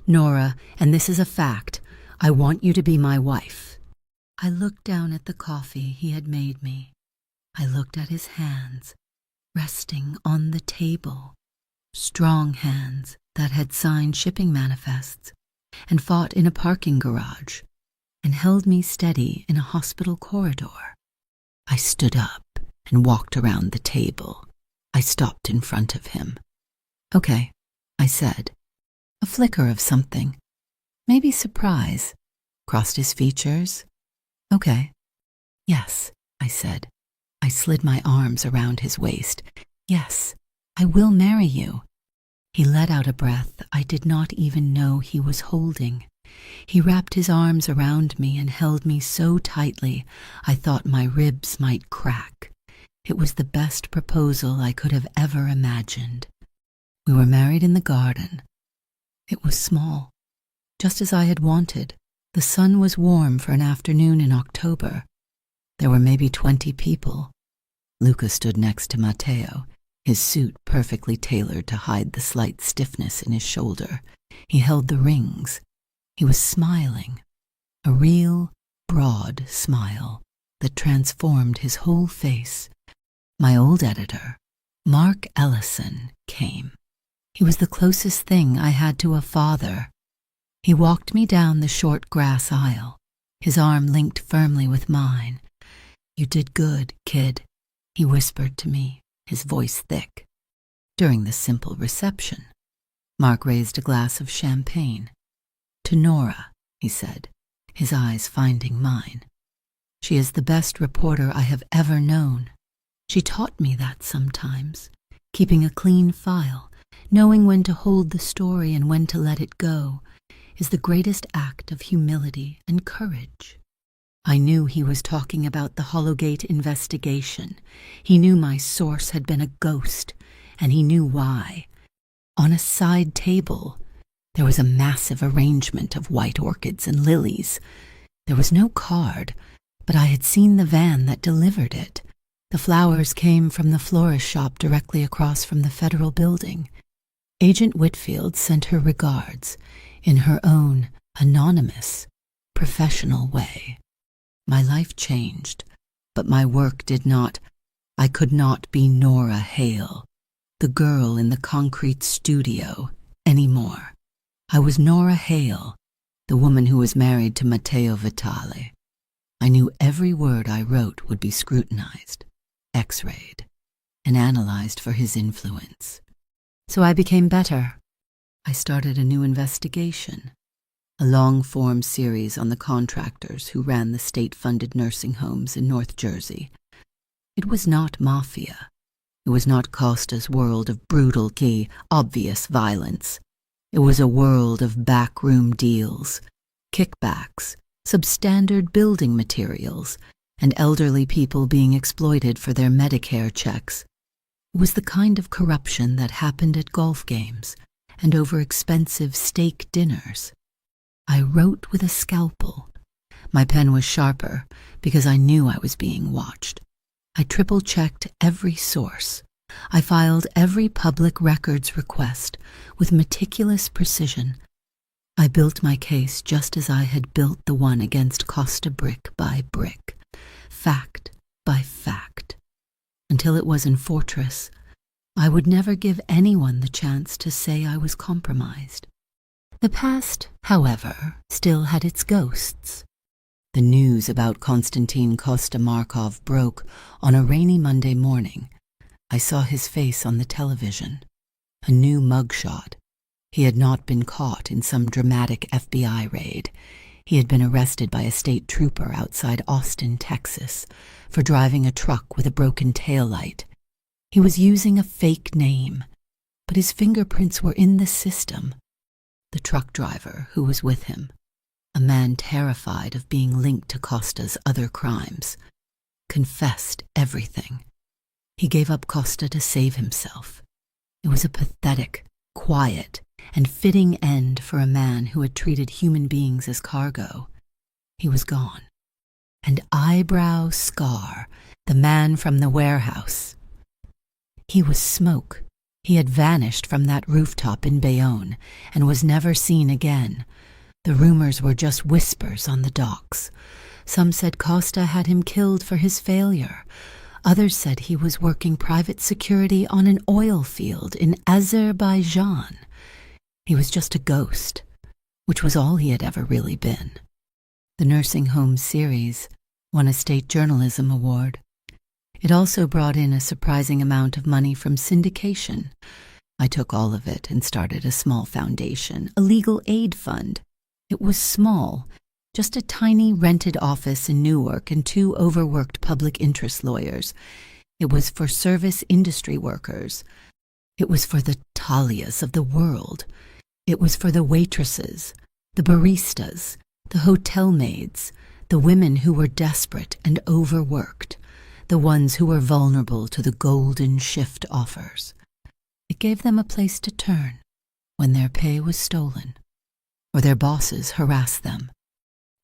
Nora, and this is a fact, I want you to be my wife." I looked down at the coffee he had made me. I looked at his hands, resting on the table. Strong hands that had signed shipping manifests and fought in a parking garage and held me steady in a hospital corridor. I stood up and walked around the table. I stopped in front of him. "Okay," I said. A flicker of something. Maybe surprise. Crossed his features. "Okay." "Yes," I said. I slid my arms around his waist. "Yes, I will marry you." He let out a breath I did not even know he was holding. He wrapped his arms around me and held me so tightly I thought my ribs might crack. It was the best proposal I could have ever imagined. We were married in the garden. It was small, just as I had wanted. The sun was warm for an afternoon in October. There were maybe 20 people. Luca stood next to Matteo, his suit perfectly tailored to hide the slight stiffness in his shoulder. He held the rings. He was smiling, a real, broad smile that transformed his whole face. My old editor, Mark Ellison, came. He was the closest thing I had to a father. He walked me down the short grass aisle, his arm linked firmly with mine. "You did good, kid," he whispered to me, his voice thick. During the simple reception, Mark raised a glass of champagne. "To Nora," he said, his eyes finding mine. "She is the best reporter I have ever known. She taught me that sometimes, keeping a clean file, knowing when to hold the story and when to let it go, is the greatest act of humility and courage." I knew he was talking about the Hollowgate investigation. He knew my source had been a ghost, and he knew why. On a side table, there was a massive arrangement of white orchids and lilies. There was no card, but I had seen the van that delivered it. The flowers came from the florist shop directly across from the Federal Building. Agent Whitfield sent her regards in her own anonymous, professional way. My life changed, but my work did not. I could not be Nora Hale, the girl in the concrete studio, anymore. I was Nora Hale, the woman who was married to Matteo Vitale. I knew every word I wrote would be scrutinized, x-rayed, and analyzed for his influence. So I became better. I started a new investigation, a long-form series on the contractors who ran the state-funded nursing homes in North Jersey. It was not Mafia. It was not Costa's world of brutal, obvious violence. It was a world of backroom deals, kickbacks, substandard building materials, and elderly people being exploited for their Medicare checks. It was the kind of corruption that happened at golf games and over expensive steak dinners. I wrote with a scalpel. My pen was sharper because I knew I was being watched. I triple-checked every source. I filed every public records request with meticulous precision. I built my case just as I had built the one against Costa brick by brick, fact by fact. Until it was in fortress, I would never give anyone the chance to say I was compromised. The past, however, still had its ghosts. The news about Konstantin Kosta-Markov broke on a rainy Monday morning. I saw his face on the television. A new mugshot. He had not been caught in some dramatic FBI raid. He had been arrested by a state trooper outside Austin, Texas, for driving a truck with a broken taillight. He was using a fake name, but his fingerprints were in the system. The truck driver who was with him, a man terrified of being linked to Costa's other crimes, confessed everything. He gave up Costa to save himself. It was a pathetic, quiet, and fitting end for a man who had treated human beings as cargo. He was gone. And Eyebrow Scar, the man from the warehouse. He was smoke. He had vanished from that rooftop in Bayonne and was never seen again. The rumors were just whispers on the docks. Some said Costa had him killed for his failure. Others said he was working private security on an oil field in Azerbaijan. He was just a ghost, which was all he had ever really been. The nursing home series won a state journalism award. It also brought in a surprising amount of money from syndication. I took all of it and started a small foundation, a legal aid fund. It was small, just a tiny rented office in Newark and 2 overworked public interest lawyers. It was for service industry workers. It was for the Talias of the world. It was for the waitresses, the baristas, the hotel maids, the women who were desperate and overworked, the ones who were vulnerable to the golden shift offers. It gave them a place to turn when their pay was stolen or their bosses harassed them.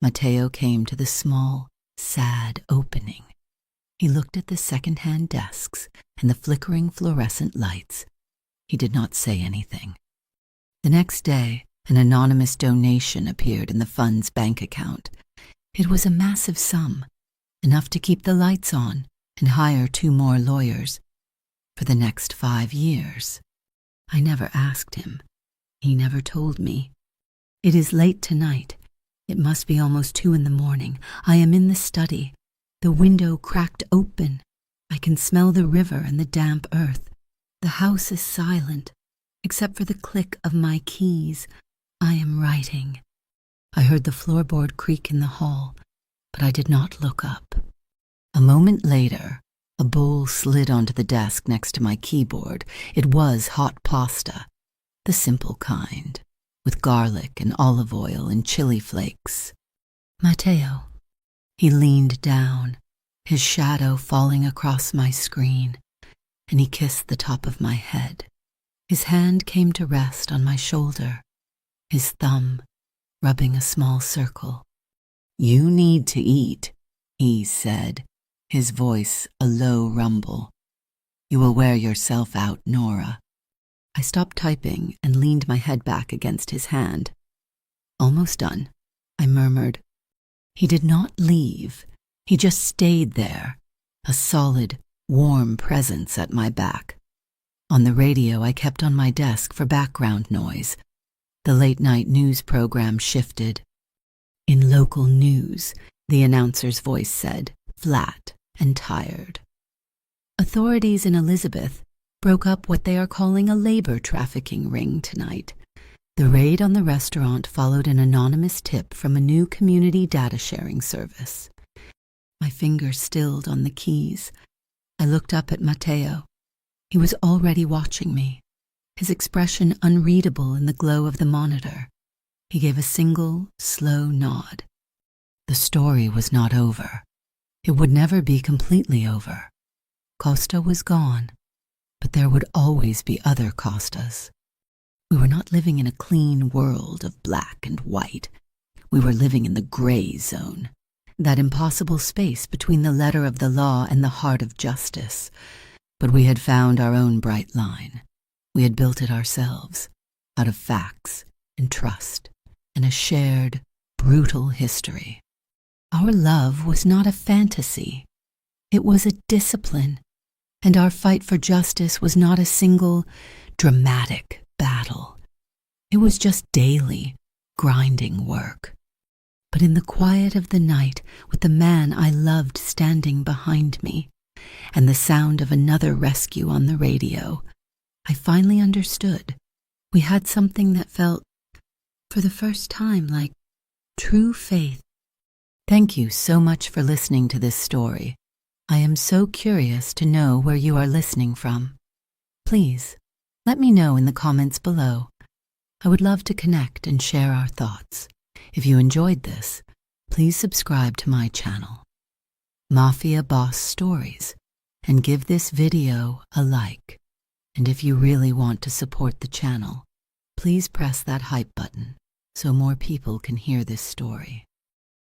Matteo came to the small, sad opening. He looked at the second-hand desks and the flickering fluorescent lights. He did not say anything. The next day, an anonymous donation appeared in the fund's bank account. It was a massive sum, enough to keep the lights on and hire 2 more lawyers for the next 5 years. I never asked him. He never told me. It is late tonight. It must be almost 2 a.m. I am in the study. The window cracked open. I can smell the river and the damp earth. The house is silent, except for the click of my keys. I am writing. I heard the floorboard creak in the hall, but I did not look up. A moment later, a bowl slid onto the desk next to my keyboard. It was hot pasta, the simple kind, with garlic and olive oil and chili flakes. Matteo. He leaned down, his shadow falling across my screen, and he kissed the top of my head. His hand came to rest on my shoulder, his thumb rubbing a small circle. "You need to eat," he said, his voice a low rumble. "You will wear yourself out, Nora." I stopped typing and leaned my head back against his hand. "Almost done," I murmured. He did not leave. He just stayed there, a solid, warm presence at my back. On the radio, I kept on my desk for background noise. The late-night news program shifted. "In local news," the announcer's voice said, flat and tired. "Authorities in Elizabeth broke up what they are calling a labor trafficking ring tonight. The raid on the restaurant followed an anonymous tip from a new community data-sharing service." My fingers stilled on the keys. I looked up at Matteo. He was already watching me, his expression unreadable in the glow of the monitor. He gave a single, slow nod. The story was not over. It would never be completely over. Costa was gone, but there would always be other Costas. We were not living in a clean world of black and white. We were living in the gray zone, that impossible space between the letter of the law and the heart of justice. But we had found our own bright line. We had built it ourselves, out of facts and trust and a shared, brutal history. Our love was not a fantasy. It was a discipline, and our fight for justice was not a single, dramatic battle. It was just daily, grinding work. But in the quiet of the night, with the man I loved standing behind me, and the sound of another rescue on the radio, I finally understood. We had something that felt, for the first time, like true faith. Thank you so much for listening to this story. I am so curious to know where you are listening from. Please, let me know in the comments below. I would love to connect and share our thoughts. If you enjoyed this, please subscribe to my channel, Mafia Boss Stories, and give this video a like. And if you really want to support the channel, please press that hype button so more people can hear this story.